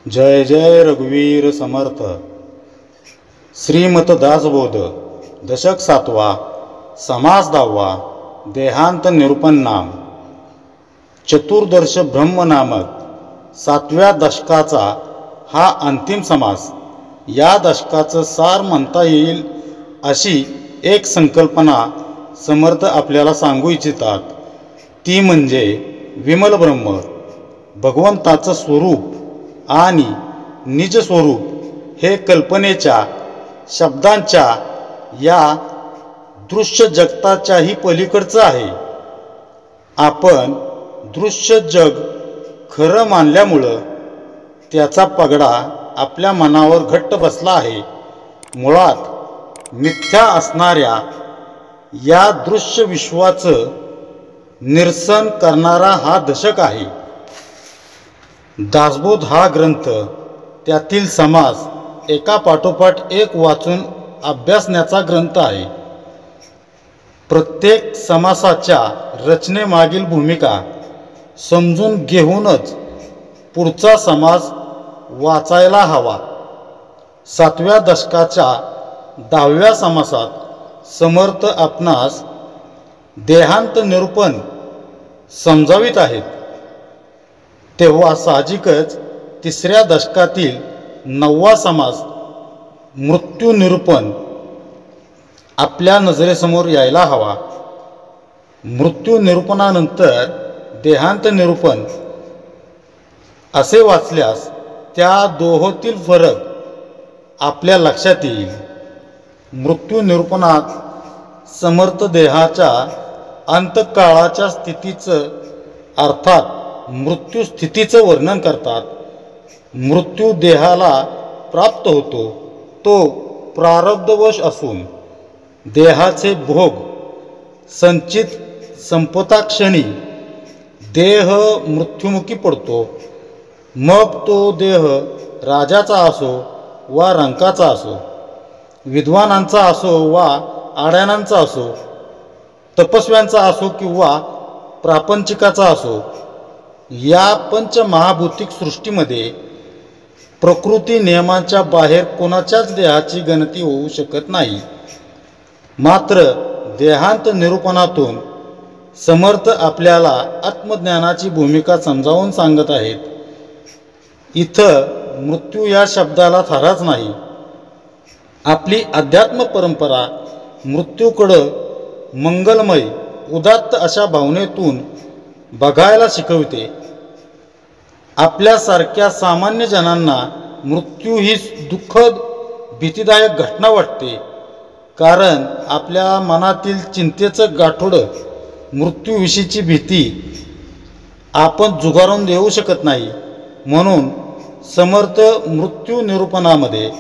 जय जय रघुवीर समर्थ। श्रीमत दासबोध दशक 7वा समास 10वा देहांत निरूपण नाम चतुर्दश ब्रह्म नामक 7व्या दशकाचा हा अंतिम समास। या दशकाचं सार म्हणता येईल अशी एक संकल्पना समर्थ आपल्याला सांगू इच्छितात, ती म्हणजे विमल ब्रह्म, भगवंताचं स्वरूप आणि निज स्वरूप हे कल्पनेच्या शब्दांच्या या दृश्य जगताच्याही पलीकडचं आहे। आपण दृश्य जग खरं मानल्यामुळं त्याचा पगडा आपल्या मनावर घट्ट बसला आहे। मुळात मिथ्या असणाऱ्या या दृश्य विश्वाचं निरसन करणारा हा दशक आहे। दासबोध हा ग्रंथ त्यातील समास एका पाठोपाठ एक वाचून अभ्यासण्याचा ग्रंथ आहे। प्रत्येक समासाच्या रचनेमागील भूमिका समजून घेऊनच पुढचा समास वाचायला हवा। 7व्या दशकाच्या 10व्या समासात समर्थ आपणास देहांत निरूपण समजावित आहेत, तेव्हा साहजिकच 3ऱ्या दशकातील 9वा समास मृत्यू निरूपण आपल्या नजरेसमोर यायला हवा। मृत्यू निरूपणानंतर देहांत निरूपण असे वाचल्यास त्या दोहोतील फरक आपल्या लक्षात येईल। मृत्यू निरूपणात समर्थ देहाच्या अंतकाळाच्या स्थितीचं अर्थात मृत्यू स्थितीचं वर्णन करतात। मृत्यू देहाला प्राप्त होतो तो प्रारब्धवश असून देहाचे भोग संचित संपता क्षणी देह मृत्युमुखी पडतो। मग तो देह राजाचा असो वा रंकाचा असो, विद्वानांचा असो वा आड्यानांचा असो, तपस्व्यांचा असो किंवा प्रापंचिकाचा असो, या पंचमहाभौतिक सृष्टीमध्ये प्रकृती नियमांच्या बाहेर कोणाच्याच देहाची गणती होऊ शकत नाही। मात्र देहांत निरूपणातून समर्थ आपल्याला आत्मज्ञानाची भूमिका समजावून सांगत आहेत। इथं मृत्यू या शब्दाला थाराच नाही। आपली अध्यात्म परंपरा मृत्यूकडं मंगलमय उदात्त अशा भावनेतून बघायला शिकवते। आपल्यासारख्या सामान्य जनांना मृत्यू ही दुःखद भीतीदायक घटना वाटते, कारण आपल्या मनातील चिंतेचं गाठोडं मृत्यूविषयीची भीती आपण झुगारून देऊ शकत नाही। म्हणून समर्थ मृत्यू निरूपणामध्ये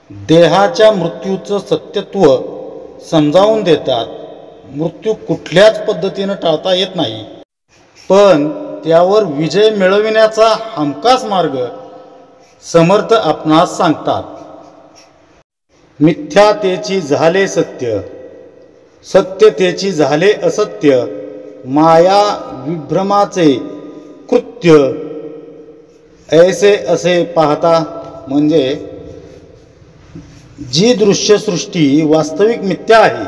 देहाच्या मृत्यूचं सत्यत्व समजावून देतात। मृत्यू कुठल्याच पद्धतीनं टाळता येत नाही, पण त्यावर विजय मिळविण्याचा हमखास मार्ग समर्थ आपणास सांगतात। मिथ्यातेची झाले सत्य, सत्यतेची झाले असत्य, माया विभ्रमाचे कृत्य ऐसे असे पाहता। म्हणजे जी दृश्यसृष्टी वास्तविक मिथ्या आहे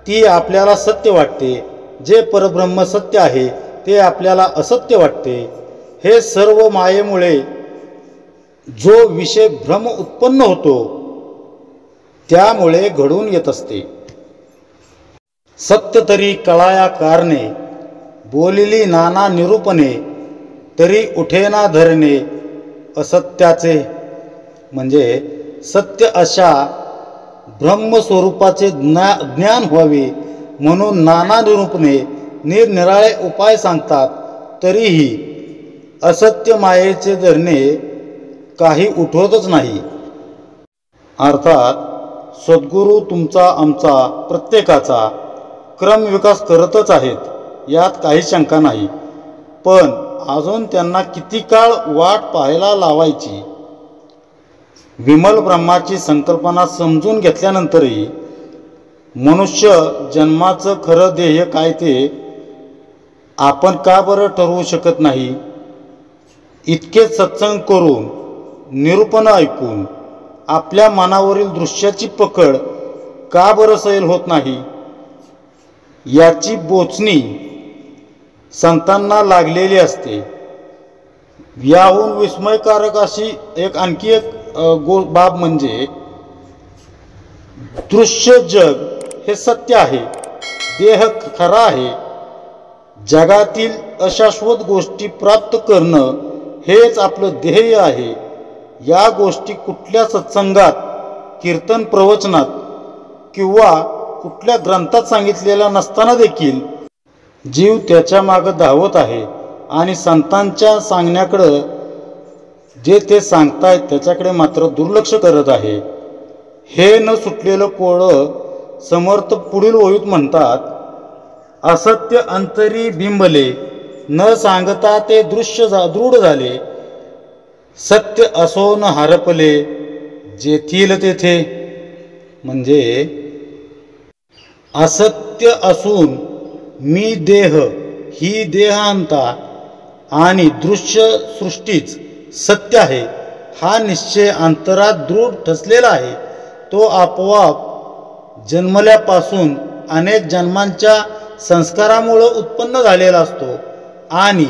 ती आपल्याला सत्य वाटते, जे परब्रह्म सत्य आहे ते आपल्याला असत्य वाटते। हे सर्व मायेमुळे जो विषय भ्रम उत्पन्न होतो त्यामुळे घडून येत असते। सत्य तरी कळाया कारणे, बोलिली नाना निरूपणे, तरी उठेना धरणे असत्याचे। म्हणजे सत्य अशा ब्रह्मस्वरूपाचे ज्ञान व्हावे म्हणून नाना निरूपणे निरनिराळे उपाय सांगतात, तरीही असत्य मायेचे धरणे काही उठवतच नाही। अर्थात सद्गुरू तुमचा आमचा प्रत्येकाचा क्रमविकास करतच आहेत, यात काही शंका नाही। पण अजून त्यांना किती काळ वाट पाहायला लावायची? विमल ब्रह्माची संकल्पना समजून घेतल्यानंतरही मनुष्य जन्माचं खरं ध्येय काय ते आपण का बरं ठरवू शकत नाही? इतके सत्संग करून निरूपण ऐकून आपल्या मनावरील दृश्याची पकड का बरं सैल होत नाही, याची बोचणी संतांना लागलेली असते. याहून विस्मयकारक अशी आणखी एक बाब म्हणजे दृश्य जग हे सत्य आहे, देह खरा आहे. जगातील अशाश्वत गोष्टी प्राप्त करणं हेच आपलं ध्येय आहे. या गोष्टी कुठल्या सत्संगात, कीर्तन प्रवचनात किंवा कुठल्या ग्रंथात सांगितलेल्या नसताना देखील जीव त्याच्या मागं धावत आहे आणि संतांच्या सांगण्याकडं, जे ते सांगतायत त्याच्याकडे मात्र दुर्लक्ष करत आहे. हे न सुटलेलं कोळं समर्थ पुढील ओळीत म्हणतात, असत्य अंतरी बिंबले, न सांगता ते दृश्य दृढ झाले. सत्य असो न हरपले, जेथील तेथे. म्हणजे असत्य असून मी देह ही देहांता आणि दृश्य सृष्टीच सत्य आहे, हा निश्चय अंतरात दृढ ठसलेला आहे. तो आपोआप जन्मल्यापासून अनेक जन्मांच्या संस्कारामुळं उत्पन्न झालेला असतो आणि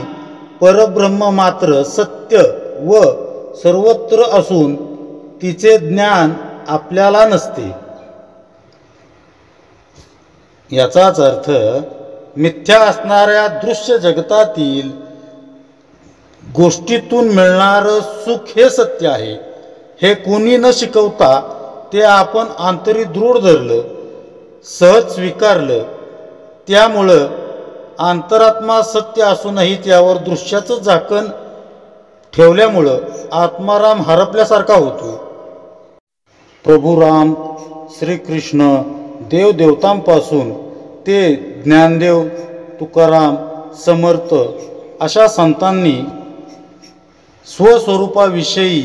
परब्रह्म मात्र सत्य व सर्वत्र असून तिचे ज्ञान आपल्याला नसते. याचाच अर्थ मिथ्या असणाऱ्या दृश्य जगतातील गोष्टीतून मिळणारं सुख हे सत्य आहे. हे कोणी न शिकवता ते आपण आंतरी दृढ धरलं, सहज स्वीकारलं. त्यामुळं अंतरात्मा सत्य असूनही त्यावर दृश्याचं झाकण ठेवल्यामुळं आत्माराम हरपल्यासारखा होतो. प्रभू राम, श्रीकृष्ण, देवदेवतांपासून ते ज्ञानदेव, तुकाराम, समर्थ अशा संतांनी स्वस्वरूपाविषयी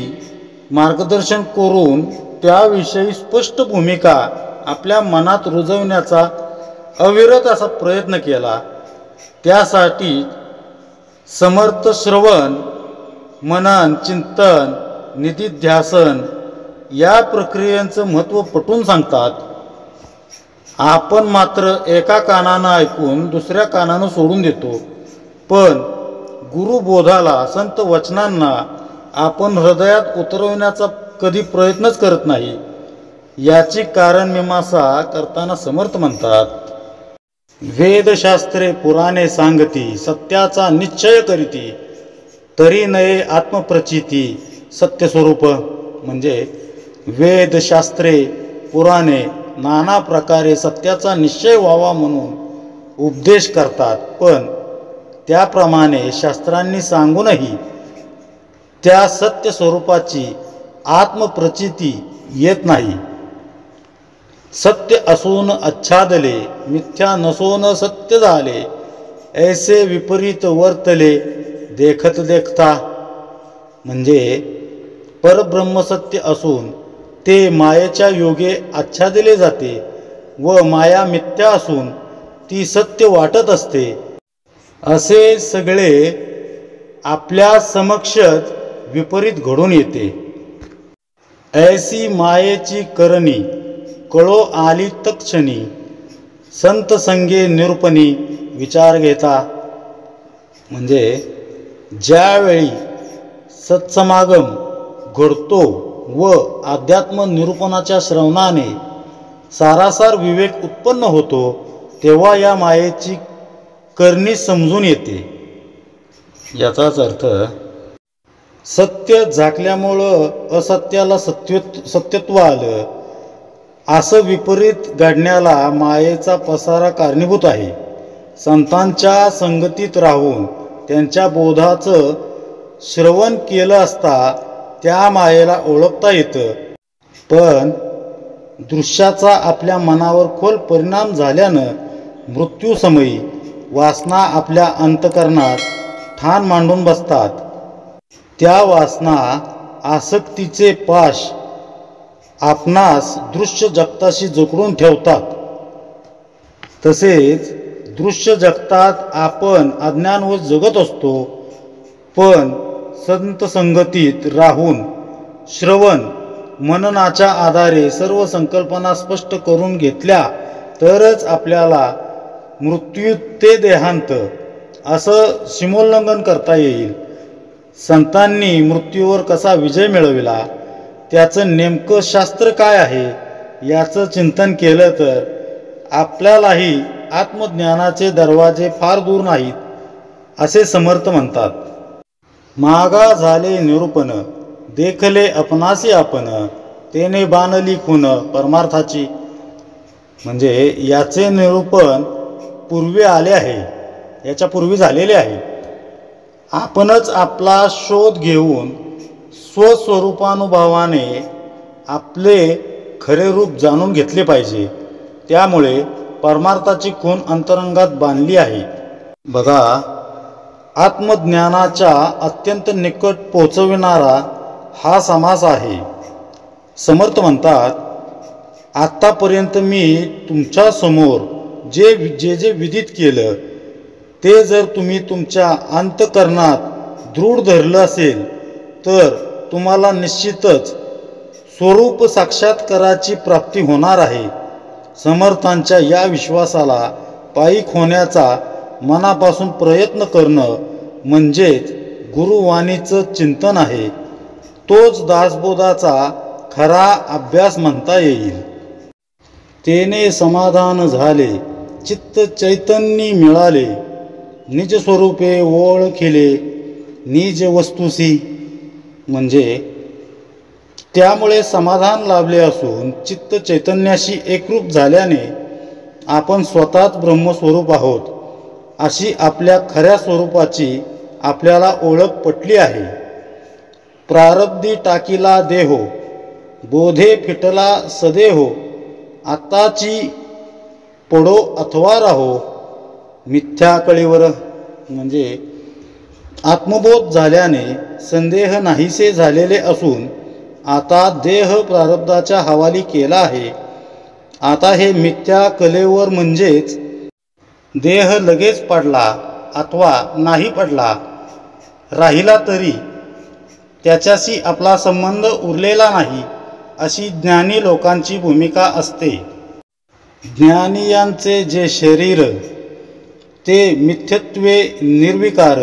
मार्गदर्शन करून त्याविषयी स्पष्ट भूमिका आपल्या मनात रुजवण्याचा अविरत असा प्रयत्न केला. त्यासाठी समर्थ श्रवण, मनन, चिंतन, निधिध्यासन या प्रक्रियेचं महत्त्व पटवून सांगतात. आपण मात्र एका कानानं ऐकून दुसऱ्या कानानं सोडून देतो. पण गुरुबोधाला, संत वचनांना आपण हृदयात उतरवण्याचा कधी प्रयत्नच करत नाही. याची कारण मीमांसा करताना समर्थ म्हणतात, वेदशास्त्रे पुराणे सांगती, सत्याचा निश्चय करीती, तरी नये आत्मप्रचिती सत्यस्वरूप. म्हणजे वेदशास्त्रे पुराणे नाना प्रकारे सत्याचा निश्चय व्हावा म्हणून उपदेश करतात, पण त्याप्रमाणे शास्त्रांनी सांगूनही त्या सत्य स्वरूपाची आत्मप्रचिती येत नाही. सत्य असून आच्छादले, मिथ्या नसून सत्य झाले, ऐसे विपरीत वर्तले देखत देखता. म्हणजे परब्रह्म सत्य असून ते मायेच्या योगे आच्छादले जाते व माया मिथ्या असून ती सत्य वाटत असते. असे सगळे आपल्या समक्षच विपरीत घडून येते. ऐसी मायेची करणी कळो आली तत्क्षणी, संत संगे निरूपणी विचार घेता. म्हणजे ज्यावेळी सत्समागम घडतो व अध्यात्म निरूपणाच्या श्रवणाने सारासार विवेक उत्पन्न होतो, तेव्हा या मायेची करणी समजून येते. याचाच अर्थ सत्य झाकल्यामुळं असत्याला सत्यत्व आलं, असं विपरीत घडण्याला मायेचा पसारा कारणीभूत आहे. संतांच्या संगतीत राहून त्यांच्या बोधाचं श्रवण केलं असता त्या मायेला ओळखता येतं. पण दृश्याचा आपल्या मनावर खोल परिणाम झाल्यानं मृत्यूसमयी वासना आपल्या अंतकरणात ठाण मांडून बसतात. त्या वासना आसक्तीचे पाश आपणास दृश्य जगताशी जकडून ठेवतात. तसेच दृश्य जगतात आपण अज्ञानवश जगत असतो, पण संत संगतीत राहून श्रवण मननाच्या आधारे सर्व संकल्पना स्पष्ट करून घेतल्या तरच आपल्याला मृत्यू ते देहांत असं सीमोल्लंघन करता येईल. संतांनी मृत्यूवर कसा विजय मिळविला, त्याचं नेमकं शास्त्र काय आहे याचं चिंतन केलं तर आपल्यालाही आत्मज्ञानाचे दरवाजे फार दूर नाहीत असे समर्थ म्हणतात. मागा झाले निरूपण, देखले आपणासी आपण, तेने बाणली खून परमार्थाची. म्हणजे याचे निरूपण पूर्वी आले आहे, याच्या पूर्वी झालेले आहे. आपणच आपला शोध घेऊन स्वस्वरूपानुभवाने आपले खरे रूप जाणून घेतले पाहिजे. त्यामुळे परमार्थाची खूण अंतरंगात बांधली आहे. बघा, आत्मज्ञानाच्या अत्यंत निकट पोचविणारा हा समास आहे. समर्थ म्हणतात, आत्तापर्यंत मी तुमच्या समोर जे जे विदित केलं ते जर तुम्ही तुमच्या अंतःकरणात दृढ धरलं असेल तर तुम्हाला निश्चितच स्वरूप साक्षात्काराची प्राप्ती होणार आहे. समर्थांच्या या विश्वासाला पायीक होण्याचा मनापासून प्रयत्न करणं म्हणजेच गुरुवाणीचं चिंतन आहे. तोच दासबोधाचा खरा अभ्यास म्हणता येईल. तेने समाधान झाले, चित्त चैतन्य मिळाले, निज स्वरूपे ओळखिले, निज वस्तुसी. म्हणजे त्यामुळे समाधान लाभले असून चित्त चैतन्याशी एकरूप झाल्याने आपण स्वतःच ब्रह्मस्वरूप आहोत अशी आपल्या खऱ्या स्वरूपाची आपल्याला ओळख पटली आहे. प्रारब्धी टाकीला देहो, बोधे फिटला सदेहो, आताची पडो अथवा राहो, मिथ्या कळीवर. म्हणजे आत्मबोध झाल्याने संदेह नाहीसे झालेले असून आता देह प्रारब्धाच्या हवाली केला आहे. आता हे मिथ्या कलेवर म्हणजेच देह लगेच पडला अथवा नाही पडला राहिला तरी त्याच्याशी आपला संबंध उरलेला नाही अशी ज्ञानी लोकांची भूमिका असते. ज्ञानियांचे जे शरीर ते मिथ्यत्वे निर्विकार,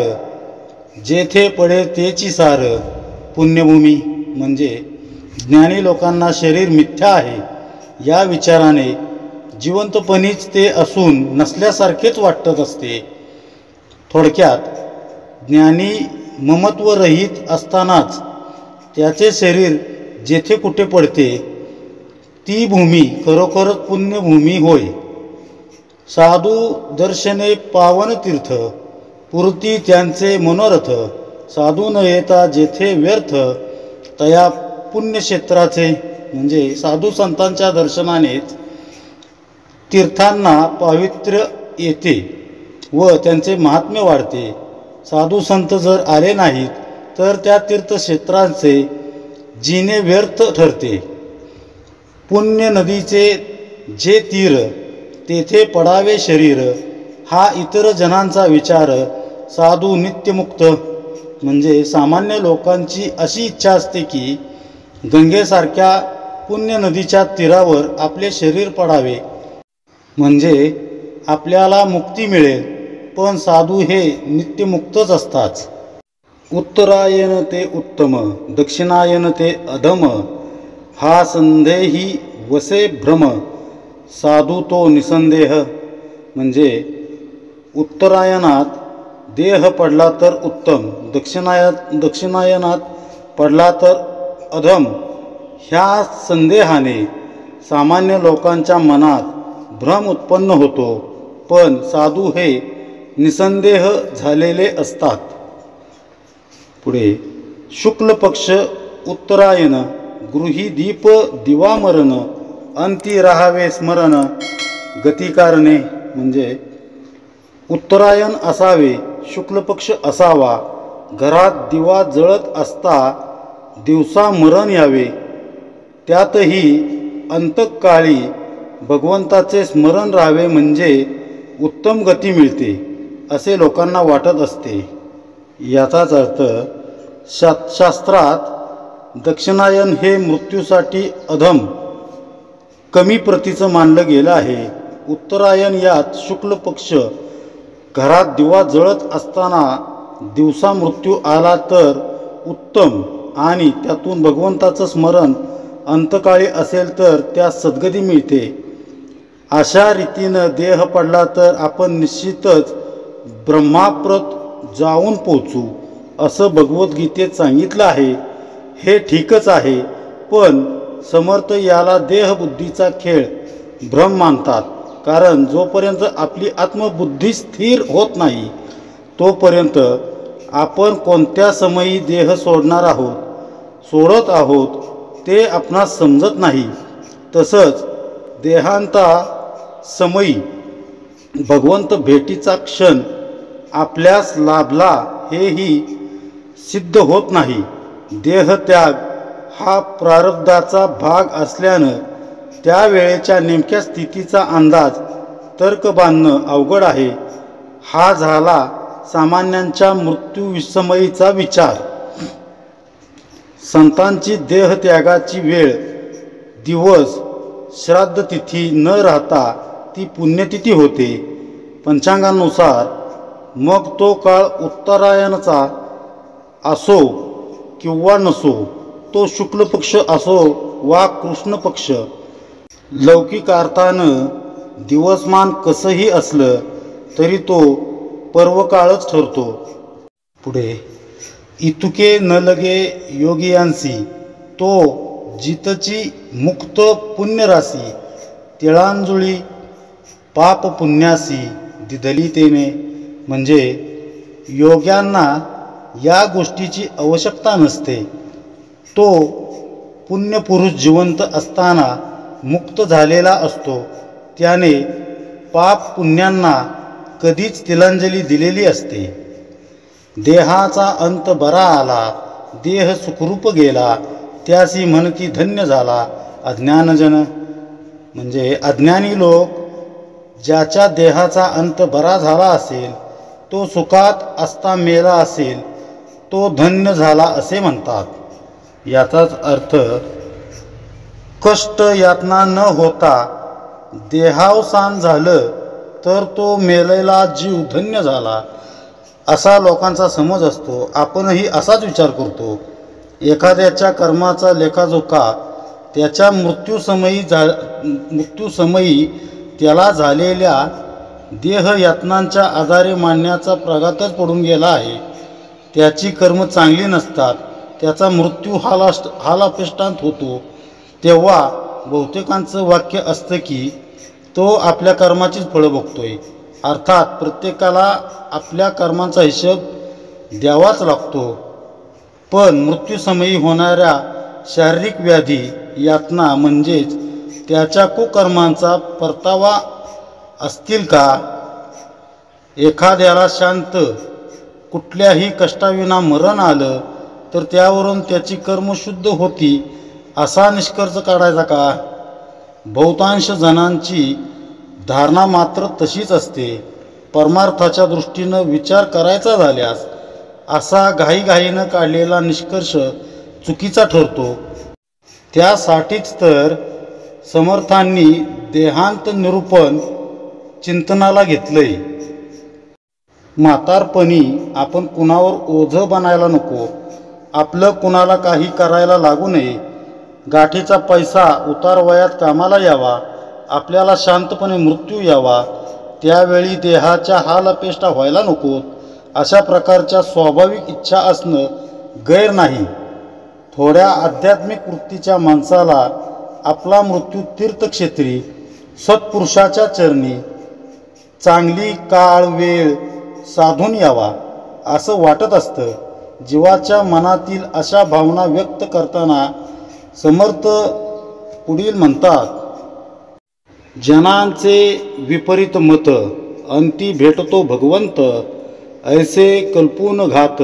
जेथे पडे तेची सार पुण्यभूमी. म्हणजे ज्ञानी लोकांना शरीर मिथ्या आहे या विचाराने जिवंतपणीच ते असून नसल्यासारखेच वाटत असते. थोडक्यात ज्ञानी ममत्वरहित असतानाच त्याचे शरीर जेथे कुठे पडते ती भूमी खरोखरच पुण्यभूमी होय. साधू दर्शने पावन तीर्थ, पुरती त्यांचे मनोरथ, साधू न येता जेथे व्यर्थ, तया पुण्यक्षेत्राचे. म्हणजे साधू संतांच्या दर्शनानेच तीर्थांना पावित्र्य येते व त्यांचे महात्म्य वाढते. साधू संत जर आले नाहीत तर त्या तीर्थक्षेत्रांचे जिने व्यर्थ ठरते. पुण्य नदीचे जे तीर तेथे पडावे शरीर, हा इतर जनांचा विचार साधू नित्यमुक्त. म्हणजे सामान्य लोकांची अशी इच्छा असते की गंगेसारख्या पुण्य नदीच्या तीरावर आपले शरीर पडावे म्हणजे आपल्याला मुक्ती मिळेल. पण साधू हे नित्यमुक्तच असतात. उत्तरायण ते उत्तम, दक्षिणायन ते अधम, हा संदेही वसे भ्रम, साधू तो निसंदेह. म्हणजे उत्तरायणात देह पडला तर उत्तम, दक्षिणायनात पडला तर अधम. ह्या संदेहाने सामान्य लोकांच्या मनात भ्रम उत्पन्न होतो. पण साधू हे निसंदेह झालेले असतात. पुढे शुक्ल पक्ष उत्तरायण, गृही दीप दिवामरण, अंती राहावे स्मरण, गतिकारणे. म्हणजे उत्तरायण असावे, शुक्ल पक्ष असावा, घरात दिवा जळत असता दिवसा मरण यावे, त्यातही अंतकाळी भगवंताचे स्मरण राहावे म्हणजे उत्तम गती मिळते असे लोकांना वाटत असते. याचाच अर्थ शास्त्रात दक्षिणायन हे मृत्यूसाठी अधम कमी प्रतीचं मानलं गेलं आहे. उत्तरायण यात शुक्ल पक्ष घरात दिवा जळत असताना दिवसा मृत्यू आला तर उत्तम आणि त्यातून भगवंताचं स्मरण अंतकाळी असेल तर त्यास सद्गती मिळते. अशा रीतीनं देह पडला तर आपण निश्चितच ब्रह्माप्रत जाऊन पोचू असं भगवद्गीतेत सांगितलं आहे. हे ठीकच आहे, पण समर्थ याला देहबुद्धीचा खेळ भ्रम मानतात. कारण जोपर्यंत आपली आत्मबुद्धी स्थिर होत नाही तोपर्यंत आपण कोणत्या समयी देह सोडत आहोत ते आपणास समजत नाही. तसंच देहांता समयी भगवंत भेटीचा क्षण आपल्यास लाभला हेही सिद्ध होत नाही. देहत्याग हा प्रारब्धाचा भाग असल्यानं त्यावेळेच्या नेमक्या स्थितीचा अंदाज तर्क बांधणं अवघड आहे. हा झाला सामान्यांच्या मृत्यूविषयीचा विचार. संतांची देहत्यागाची वेळ दिवस श्राद्ध तिथी न राहता ती पुण्यतिथी होते पंचांगानुसार. मग तो काळ उत्तरायणाचा असो किंवा नसो, तो शुक्ल पक्ष असो वा कृष्ण पक्ष. लौकिक अर्थानं दिवसमान कसंही असलं तरी तो पर्वकाळच ठरतो. पुढे इतुके न लगे योगियांसी तो जितची मुक्त पुण्यराशी तिळांजुळी पाप पुण्यासी दिधली तेने. म्हणजे योग्यांना या गोष्टीची आवश्यकता नसते. तो पुण्यपुरुष जिवंत असताना मुक्त झालेला असतो. त्याने पाप पुण्यांना कधीच तिलांजली दिलेली असते. देहाचा अंत बरा आला, देह सुखरूप गेला, त्यासी म्हणती धन्य झाला अज्ञानजन. म्हणजे अज्ञानी लोक ज्याच्या देहाचा अंत बरा झाला असेल, तो सुखात असता मेला असेल, तो धन्य झाला असे म्हणतात. याचाच अर्थ कष्ट यातना न होता देहावसान झालं तर तो मेलेला जीव धन्य झाला असा लोकांचा समज असतो. आपणही असाच विचार करतो. एखाद्याच्या कर्माचा लेखाजोखा त्याच्या मृत्यूसमयी त्याला झालेल्या देहयातनांच्या आधारे मानण्याचा प्रघातच पडून गेला आहे. त्याची कर्म चांगली नसतात, त्याचा मृत्यू हालापेष्टांत होतो. तेव्हा बहुतेकांचं वाक्य असतं की तो आपल्या कर्माचीच फळं भोगतोय. अर्थात प्रत्येकाला आपल्या कर्मांचा हिशोब द्यावाच लागतो. पण मृत्यूसमयी होणाऱ्या शारीरिक व्याधी यातना म्हणजेच त्याच्या कुकर्मांचा परतावा असतील का? एखाद्याला शांत कुठल्याही कष्टाविना मरण आलं तर त्यावरून त्याची कर्म शुद्ध होती असा निष्कर्ष काढायचा का? बहुतांश जणांची धारणा मात्र तशीच असते. परमार्थाच्या दृष्टीनं विचार करायचा झाल्यास असा घाईघाईनं काढलेला निष्कर्ष चुकीचा ठरतो. त्यासाठीच तर समर्थांनी देहांत निरूपण चिंतनाला घेतलंय. म्हातारपणी आपण कुणावर ओझं बनायला नको. आपलं कुणाला काही करायला लागू नये. गाठीचा पैसा उतार वयात कामाला यावा. आपल्याला शांतपणे मृत्यू यावा. त्यावेळी देहाच्या हालअपेष्टा व्हायला नकोत. अशा प्रकारच्या स्वाभाविक इच्छा असणं गैर नाही. थोड्या आध्यात्मिक वृत्तीच्या माणसाला आपला मृत्यू तीर्थक्षेत्री सत्पुरुषाच्या चरणी चांगली काळ वेळ साधून यावा असं वाटत असतं. जीवाच्या मनातील अशा भावना व्यक्त करताना समर्थ पुढील म्हणतात, जनांचे विपरीत मत अंती भेटतो भगवंत, ऐसे कल्पून घात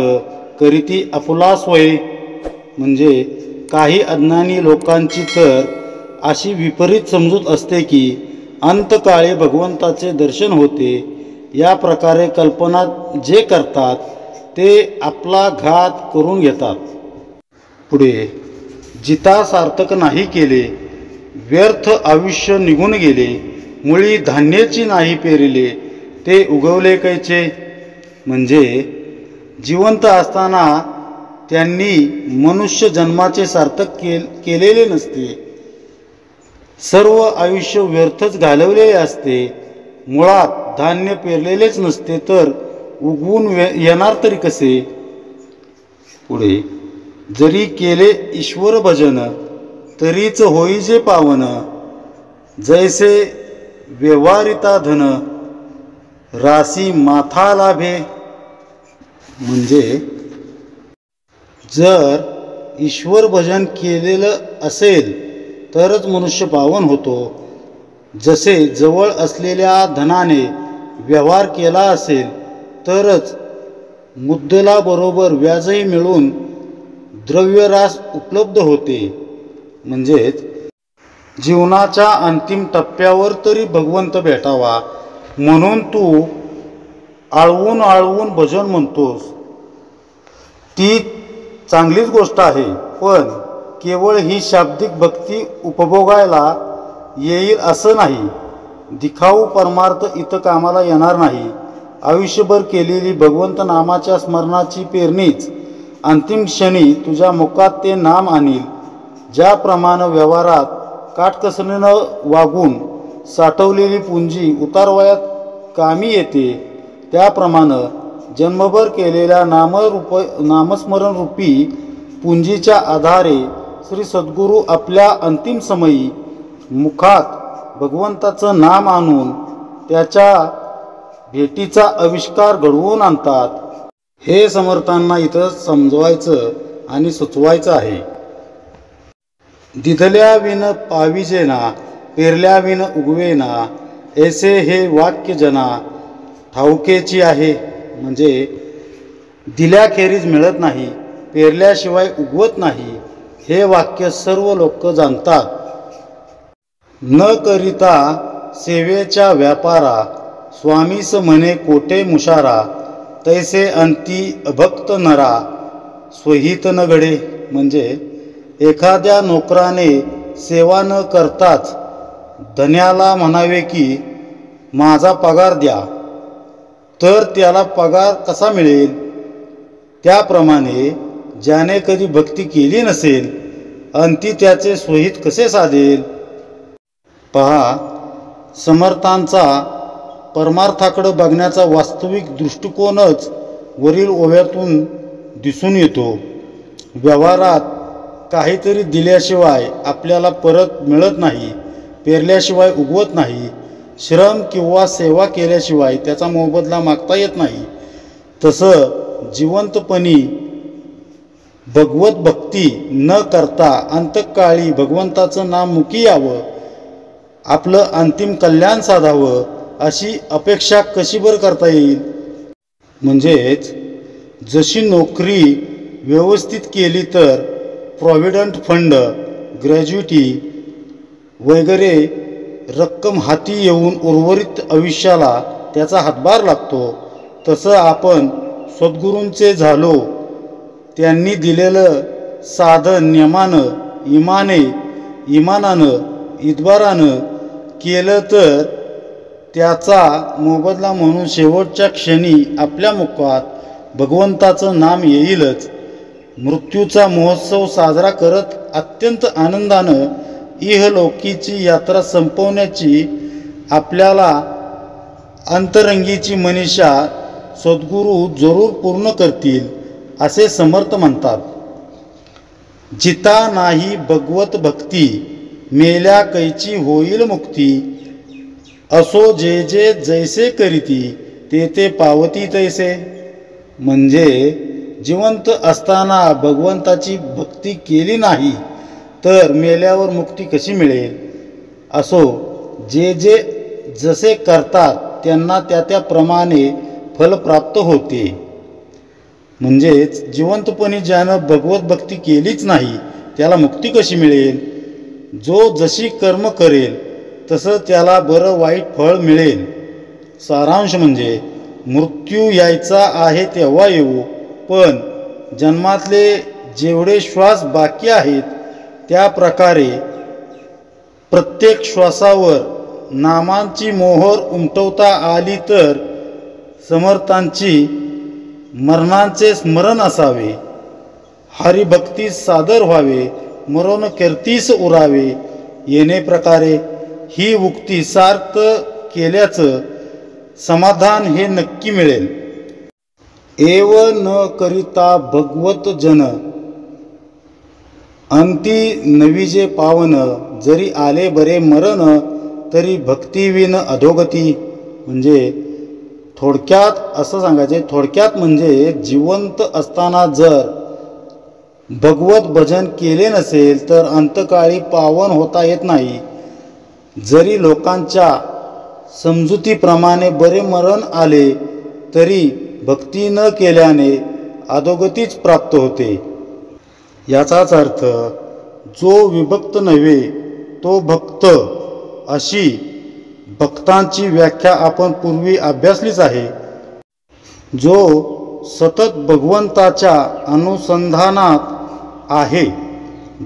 करीती आपुला स्वय. म्हणजे काही अज्ञानी लोकांची तर अशी विपरीत समजूत असते की अंतकाळी भगवंताचे दर्शन होते. या प्रकारे कल्पना जे करतात ते आपला घात करून घेतात. पुढे, जिता सार्थक नाही केले, व्यर्थ आयुष्य निघून गेले, मुळी धान्याची नाही पेरिले, ते उगवले कैचे. म्हणजे जिवंत असताना त्यांनी मनुष्य जन्माचे सार्थक केलेले नसते, सर्व आयुष्य व्यर्थच घालवलेले असते. मुळात धान्य पेरलेलेच नसते, तर उगवून येणार तरी कसे. पुढे, जरी केले ईश्वर भजन, तरीच होई जे पावन, जैसे व्यवहारिता धन, राशी माथा लाभे. म्हणजे जर ईश्वर भजन केलेलं असेल तरच मनुष्य पावन होतो. जसे जवळ असलेल्या धनाने व्यवहार केला असेल तरच मुद्दलाबरोबर व्याजही मिळून द्रव्यरास उपलब्ध होते. म्हणजेच जीवनाच्या अंतिम टप्प्यावर तरी भगवंत भेटावा म्हणून तू आळवून आळवून भजन म्हणतोस. ती चांगलीच गोष्ट आहे, पण केवळ ही शाब्दिक भक्ती उपभोगायला येईल असं नाही. दिखाऊ परमार्थ इथं कामाला येणार नाही. आयुष्यभर केलेली भगवंत नामाच्या स्मरणाची पेरणीच अंतिम क्षणी तुझ्या मुखात ते नाम आणील. ज्याप्रमाणे व्यवहारात काटकसरीनं वागून साठवलेली पुंजी उतारवयात कामी येते, त्याप्रमाणे जन्मभर केलेल्या नामस्मरण रूपी पुंजीच्या आधारे श्री सद्गुरू आपल्या अंतिम समयी मुखात भगवंताचं नाम आणून त्याच्या भेटीचा आविष्कार घडवून आणतात. हे समर्थांना इथं समजवायचं आणि सुचवायचं आहे. दिधल्या विन पाविजेना, पेरल्या विन उगवेना, ऐसे हे वाक्य जना ठाऊकेची आहे. म्हणजे दिल्याखेरीज मिळत नाही, पेरल्याशिवाय उगवत नाही, हे वाक्य सर्व लोक जाणतात. न करिता सेवेच्या व्यापारा, स्वामीस म्हणे कोटे मुशारा, तैसे अंती अभक्त नरा स्वहित न घडे. म्हणजे एखाद्या नोकराने सेवा न करताच धन्याला म्हणावे की माझा पगार द्या, तर त्याला पगार कसा मिळेल. त्याप्रमाणे ज्याने कधी भक्ती केली नसेल, अंती त्याचे स्वहित कसे साधेल. पहा, समर्थांचा परमार्थाकडे बघण्याचा वास्तविक दृष्टिकोनच वरील ओव्यातून दिसून येतो. व्यवहारात काहीतरी दिल्याशिवाय आपल्याला परत मिळत नाही, पेरल्याशिवाय उगवत नाही, श्रम किंवा सेवा केल्याशिवाय त्याचा मोबदला मागता येत नाही. तसं जिवंतपणी भगवत भक्ती न करता अंतकाळी भगवंताचं नाम मुखी यावं, आपलं अंतिम कल्याण साधावं, अशी अपेक्षा कशी बरं करता येईल. म्हणजेच जशी नोकरी व्यवस्थित केली तर प्रॉव्हिडंट फंड, ग्रॅज्युटी वगैरे रक्कम हाती येऊन उर्वरित आयुष्याला त्याचा हातभार लागतो, तसं आपण सद्गुरूंचे झालो, त्यांनी दिलेलं साधन नियमानं, इमानानं, इतबारानं केलं तर त्याचा मोबदला म्हणून शेवटच्या क्षणी आपल्या मुखात भगवंताचं नाम येईलच. मृत्यूचा महोत्सव साजरा करत अत्यंत आनंदानं इहलोकीची यात्रा संपवण्याची आपल्याला अंतरंगीची मनीषा सद्गुरू जरूर पूर्ण करतील, असे समर्थ म्हणतात. जिता नाही भगवत भक्ती, मेल्या कैची होईल मुक्ती, असो जे जे जैसे करीती, ते ते पावती तैसे. म्हणजे जिवंत असताना भगवंताची भक्ती केली नाही तर मेल्यावर मुक्ती कशी मिळेल. असो जे जे जसे करतात त्यांना त्या त्याप्रमाणे फल प्राप्त होते. म्हणजेच जिवंतपणी ज्यानं भगवत भक्ती केलीच नाही त्याला मुक्ती कशी मिळेल. जो जशी कर्म करेल तसं त्याला बरं वाईट फळ मिळेल. सारांश म्हणजे मृत्यू यायचा आहे तेव्हा येऊ, पण जन्मातले जेवढे श्वास बाकी आहेत त्या प्रकारे प्रत्येक श्वासावर नामांची मोहर उमटवता आली तर समर्थांची मरणांचे स्मरण असावे, हरिभक्तीस सादर व्हावे, मरण कीर्तीस उरावे येणे प्रकारे ही उक्ती सार्थ केल्याचं समाधान हे नक्की मिळेल. एव न करिता भगवत जन अंती नविजे पावन, जरी आले बरे मरण तरी भक्तिविन अधोगती. म्हणजे थोडक्यात असं सांगायचे, थोडक्यात म्हणजे जिवंत असताना जर भगवत भजन केले नसेल तर अंतकाळी पावन होता येत नाही. जरी लोकांच्या समजुतीप्रमाणे बरे मरण आले तरी भक्ती न केल्याने अधोगतीच प्राप्त होते. याचाच अर्थ जो विभक्त नव्हे तो भक्त, अशी भक्तांची व्याख्या आपण पूर्वी अभ्यासलीच आहे. जो सतत भगवंताच्या अनुसंधानात आहे,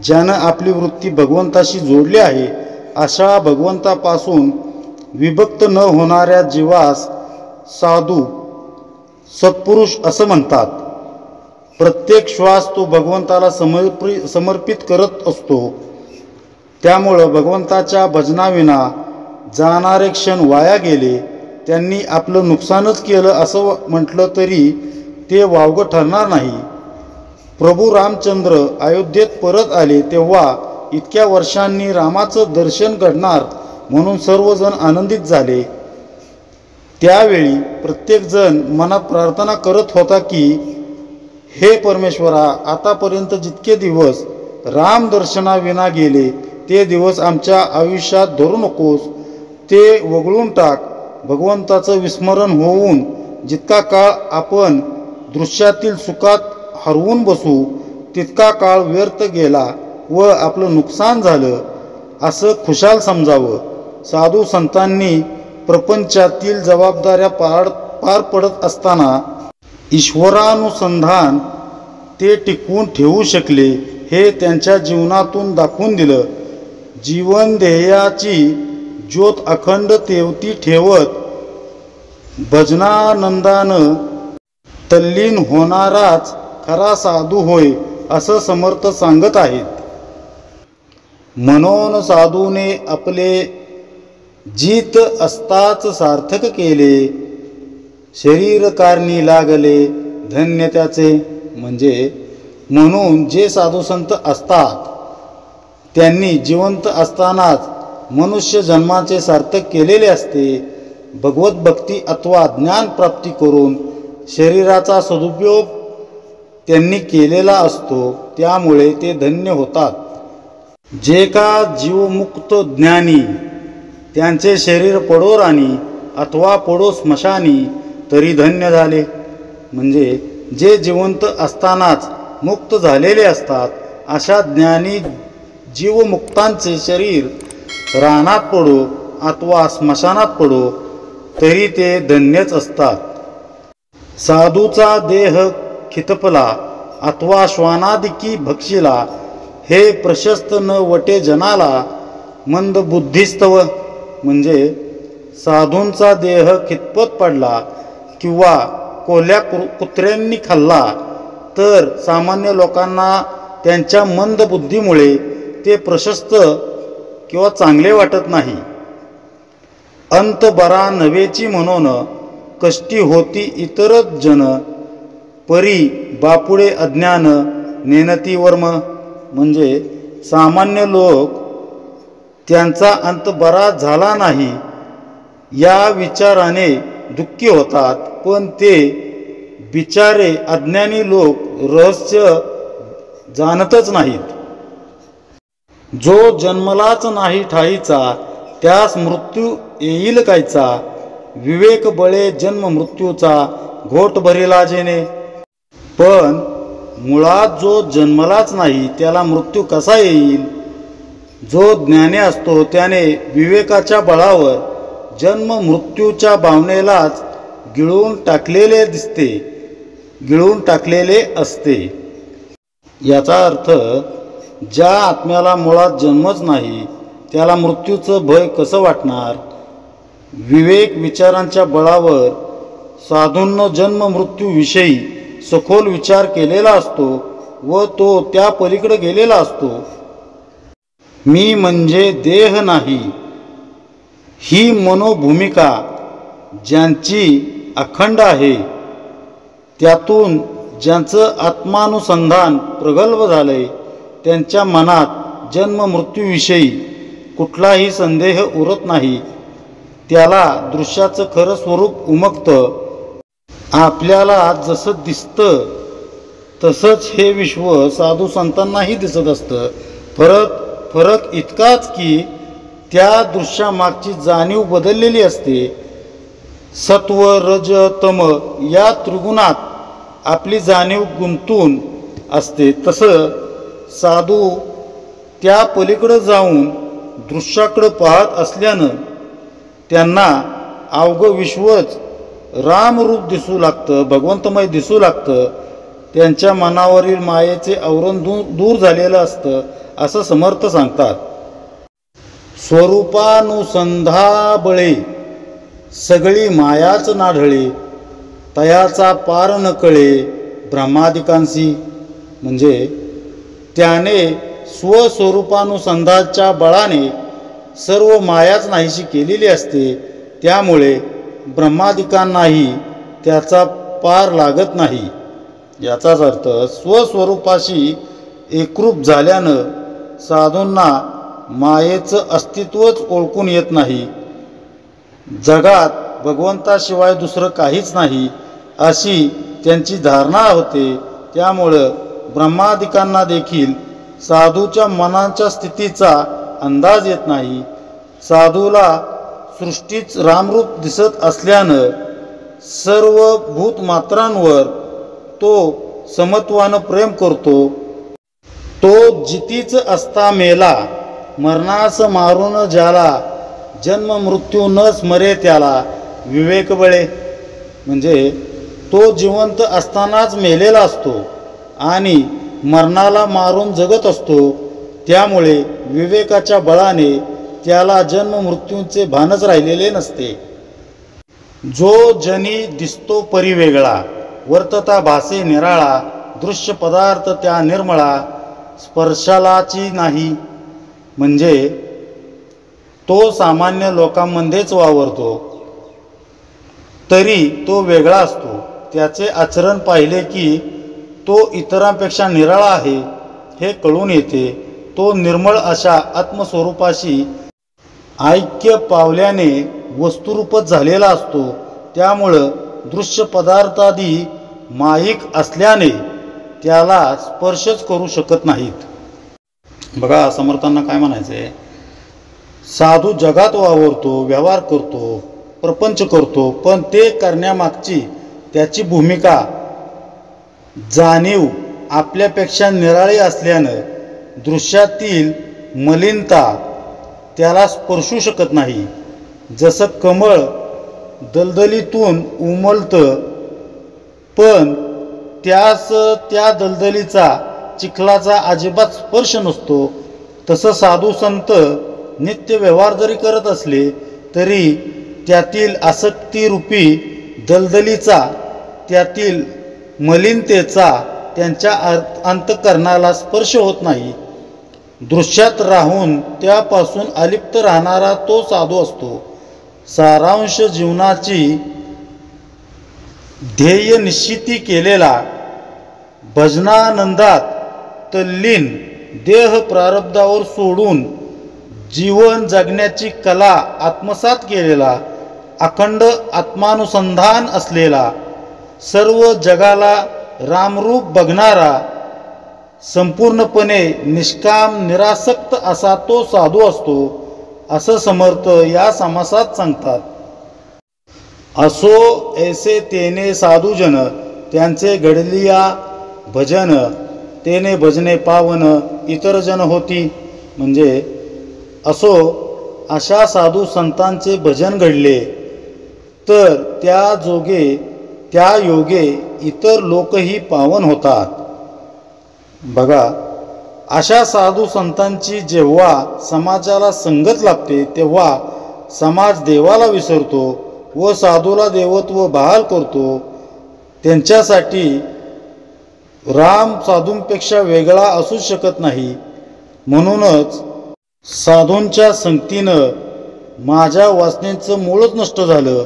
ज्यानं आपली वृत्ती भगवंताशी जोडली आहे, अशा भगवंतापासून विभक्त न होणाऱ्या जीवास साधू सत्पुरुष असं म्हणतात. प्रत्येक श्वास तो भगवंताला समर्पित करत असतो. त्यामुळं भगवंताच्या भजनाविना जाणारे क्षण वाया गेले. त्यांनी आपलं नुकसानच केलं असं म्हटलं तरी ते वावगं ठरणार नाही. प्रभू रामचंद्र अयोध्येत परत आले तेव्हा इतक्या वर्षांनी रामाचं दर्शन घडणार म्हणून सर्वजण आनंदित झाले. त्यावेळी प्रत्येकजण मनात प्रार्थना करत होता की हे परमेश्वरा, आतापर्यंत जितके दिवस राम दर्शनाविना गेले ते दिवस आमच्या आयुष्यात धरू नकोस, ते वगळून टाक. भगवंताचं विस्मरण होऊन जितका काळ आपण दृश्यातील सुखात हरवून बसू तितका काळ व्यर्थ गेला व आपलं नुकसान झालं असं खुशाल समजावं. साधू संतांनी प्रपंचातील जबाबदाऱ्या पार पडत असताना ईश्वरानुसंधान ते टिकवून ठेवू शकले हे त्यांच्या जीवनातून दाखवून दिलं. जीवन ध्येयाची ज्योत अखंड तेवती ठेवत भजनानंदानं तल्लीन होणाराच खरा साधू होय असं समर्थ सांगत आहेत. म्हणून साधूने आपले जीत असताच सार्थक केले, शरीर कारणी लागले धन्य त्याचे. म्हणजे म्हणून जे साधू संत असतात त्यांनी जिवंत असतानाच मनुष्य जन्माचे सार्थक केलेले असते. भगवत भक्ती अथवा ज्ञान प्राप्ती करून शरीराचा सदुपयोग त्यांनी केलेला असतो, त्यामुळे ते धन्य होतात. जे का जीवमुक्त ज्ञानी त्यांचे शरीर पडो राणी अथवा पडो स्मशानी तरी धन्य झाले. म्हणजे जे जिवंत असतानाच मुक्त झालेले असतात अशा ज्ञानी जीवमुक्तांचे शरीर रानात पडो अथवा स्मशानात पडो तरी ते धन्यच असतात. साधूचा देह खितपला अथवा श्वानादिकी भक्षिला हे प्रशस्त न वटे जनाला मंद बुद्धिस्तव. म्हणजे साधूंचा देह खितपत पडला किंवा कोल्ह्या कुत्र्यांनी खाल्ला तर सामान्य लोकांना त्यांच्या मंद बुद्धीमुळे ते प्रशस्त किंवा चांगले वाटत नाही. अंत बरा नव्हेची म्हणून कष्टी होती इतरच जन, परी बापुडे अज्ञान नेनती वर्म. म्हणजे सामान्य लोक त्यांचा अंत बरा झाला नाही या विचाराने दुःखी होतात, पण ते बिचारे अज्ञानी लोक रहस्य जाणतच नाहीत. जो जन्मलाच नाही ठाईचा त्यास मृत्यू येईल कायचा, विवेक बळे जन्म मृत्यूचा घोट भरिला जेने. पण मुळात जो जन्मलाच नाही त्याला मृत्यू कसा येईल. जो ज्ञानी असतो त्याने विवेकाच्या बळावर जन्म मृत्यूच्या भावनेलाच गिळून टाकलेले दिसते. गिळून टाकलेले असते. याचा अर्थ ज्या आत्म्याला मुळात जन्मच नाही त्याला मृत्यूचं भय कसं वाटणार? विवेक विचारांच्या बळावर साधूंनो जन्म मृत्यूविषयी सखोल विचार केलेला असतो व तो त्या पलीकडे गेलेला असतो. मी म्हणजे देह नाही ही मनोभूमिका ज्यांची अखंड आहे, त्यातून ज्यांचं आत्मानुसंधान प्रगल्भ झालंय, त्यांच्या मनात जन्म मृत्यूविषयी कुठलाही संदेह उरत नाही. त्याला दृश्याचं खरं स्वरूप उमगतं. आपल्याला जसं दिसतं तसंच हे विश्व साधू संतांनाही दिसत असतं. फरक इतकाच की त्या दृश्यामागची जाणीव बदललेली असते. सत्व रज तम या त्रिगुणात आपली जाणीव गुंतून असते. तसं साधू त्या पलीकडे जाऊन दृश्याकडे पाहत असल्यानं त्यांना अवघं विश्वच रामरूप दिसू लागतं, भगवंतमय दिसू लागतं. त्यांच्या मनावरील मायेचे आवरण दूर झालेलं असतं असं समर्थ सांगतात. स्वरूपानुसंधाबळे सगळी मायाच नाढळे, तयाचा पार न कळे ब्रह्मादिकांसी. म्हणजे त्याने स्वस्वरूपानुसंधाच्या बळाने सर्व मायाच नाहीशी केलेली असते. त्यामुळे ब्रह्मादिकांनाही त्याचा पार लागत नाही. याचाच अर्थ स्वस्वरूपाशी एकरूप झाल्यानं साधूंना मायेचं अस्तित्वच ओळखून येत नाही. जगात भगवंताशिवाय दुसरं काहीच नाही अशी त्यांची धारणा होते. त्यामुळं ब्रह्मादिकांना देखील साधूच्या मनाच्या स्थितीचा अंदाज येत नाही. साधूला सृष्टीच रामरूप दिसत असल्यानं सर्व भूतमात्रांवर तो समत्वानं प्रेम करतो. तो जितीच असता मेला, मरणास मारून ज्याला, जन्म मृत्यू न स्मरे त्याला विवेक बळे. म्हणजे तो जिवंत असतानाच मेलेला असतो आणि मरणाला मारून जगत असतो. त्यामुळे विवेकाच्या बळाने त्याला जन्म मृत्यूंचे भानच राहिलेले नसते. जो जनी दिसतो परिवेगळा, वर्तता भासे निराळा, दृश्य पदार्थ त्या निर्मळा, स्पर्शालाची नाही. म्हणजे तो सामान्य लोकांमध्येच वावरतो तरी तो वेगळा असतो. त्याचे आचरण पाहिले की तो इतरांपेक्षा निराळा आहे हे कळून येते. तो निर्मळ अशा आत्मस्वरूपाशी ऐक्य पावल्याने वस्तुरूपच झालेला असतो. त्यामुळं दृश्य पदार्थादी माईक असल्याने त्याला स्पर्शच करू शकत नाहीत. बघा समर्थांना काय म्हणायचं आहे, साधू जगात वावरतो, व्यवहार करतो, प्रपंच करतो, पण ते करण्यामागची त्याची भूमिका जाणीव आपल्यापेक्षा निराळी असल्यानं दृश्यातील मलिनता त्याला स्पर्शू शकत नाही. जसं कमळ दलदलीतून उमलतं पण त्यास त्या दलदलीचा चिखलाचा अजिबात स्पर्श नसतो, तसं साधू संत नित्य व्यवहार जरी करत असले तरी त्यातील आसक्तीरूपी दलदलीचा, त्यातील मलिनतेचा त्यांच्या अंतःकरणाला स्पर्श होत नाही. दृश्यात राहून त्यापासून अलिप्त राहणारा तो साधू असतो. सारांश जीवनाची ध्येय निश्चिती केलेला, भजनानंदात तल्लीन, देह प्रारब्धावर सोडून जीवन जगण्याची कला आत्मसात केलेला, अखंड आत्मानुसंधान असलेला, सर्व जगाला रामरूप बघणारा, संपूर्णपणे निष्काम निरासक्त असा तो साधू असतो असं समर्थ या समासात सांगतात. असो ऐसे तेने साधूजन, त्यांचे घडलिया भजन, तेने भजने पावन इतर जन होती. म्हणजे असो अशा साधू संतांचे भजन घडले तर त्या जोगे त्या योगे इतर लोकही पावन होतात. बघा, अशा साधू संतांची जेव्हा समाजाला संगत लाभते तेव्हा समाज देवाला विसरतो व साधूला देवत्व बहाल करतो. त्यांच्यासाठी राम साधूंपेक्षा वेगळा असू शकत नाही. म्हणूनच साधूंच्या संगतीनं माझ्या वासनेचं मूळच नष्ट झालं.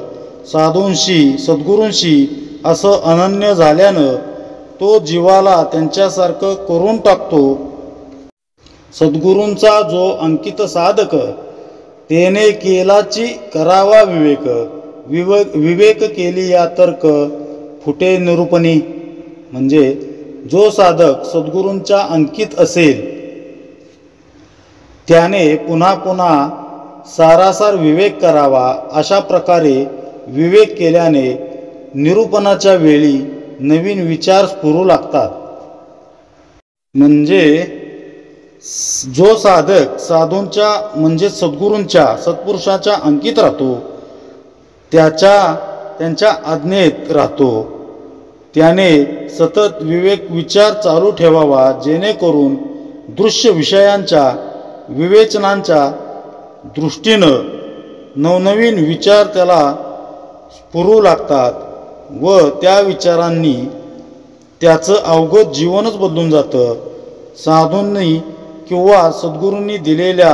साधूंशी सद्गुरूंशी असं अनन्य झाल्यानं तो जीवाला त्यांच्यासारखं करून टाकतो. सद्गुरूंचा जो अंकित साधक तेने केलाची करावा विवेक. विवेक केली या तर्क फुटे निरूपणी. म्हणजे जो साधक सद्गुरूंच्या अंकित असेल त्याने पुन्हा पुन्हा सारासार विवेक करावा. अशा प्रकारे विवेक केल्याने निरूपणाच्या वेळी नवीन विचार स्फुरू लागतात. म्हणजे जो साधक साधूंच्या म्हणजे सद्गुरूंच्या सत्पुरुषाच्या अंकित राहतो त्यांच्या आज्ञेत राहतो त्याने सतत विवेक विचार चालू ठेवावा. जेणेकरून दृश्य विषयांच्या विवेचनांच्या दृष्टीनं नवनवीन विचार त्याला स्फुरू लागतात व त्या विचारांनी त्याचं अवघड जीवनच बदलून जातं. साधूंनी किंवा सद्गुरूंनी दिलेल्या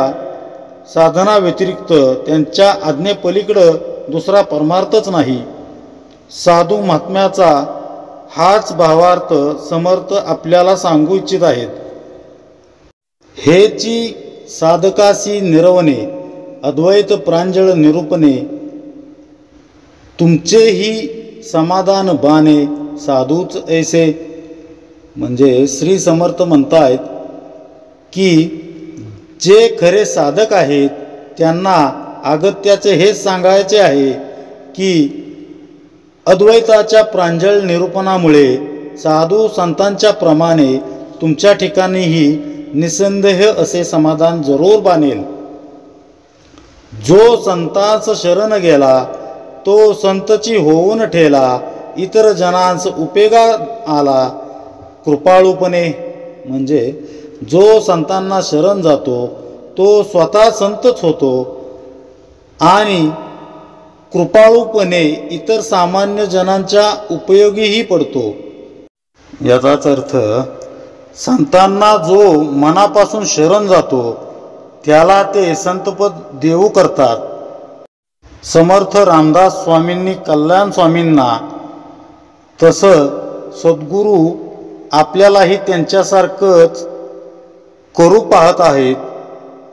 साधना व्यतिरिक्त त्यांच्या आज्ञेपलीकडं दुसरा परमार्थच नाही. साधू महात्म्याचा हाच भावार्थ समर्थ आपल्याला सांगू इच्छित आहेत. हेची साधकासी निरवणे अद्वैत प्रांजळ निरूपणे तुमचेही समाधान बाणे साधूच ऐसे. म्हणजे श्री समर्थ म्हणतायत की जे खरे साधक आहेत त्यांना अगत्याचे हेच सांगायचे आहे की अद्वैताच्या प्रांजळ निरूपणामुळे साधू संतांच्या प्रमाणे तुमच्या ठिकाणीही निसंदेह असे समाधान जरूर बाणेल. जो संतांस शरण गेला तो संतची होऊन ठेला. इतर जनांस उपेगा आला कृपाळूपणे. म्हणजे जो संतांना शरण जातो तो स्वतः संतच होतो आणि कृपाळूपणे इतर सामान्य जनांच्या उपयोगीही पडतो. याचाच अर्थ संतांना जो मनापासून शरण जातो त्याला ते संतपद देऊ करतात. समर्थ रामदास स्वामींनी कल्याण स्वामींना तसं सद्गुरू आपल्यालाही त्यांच्यासारखंच करू पाहत आहेत.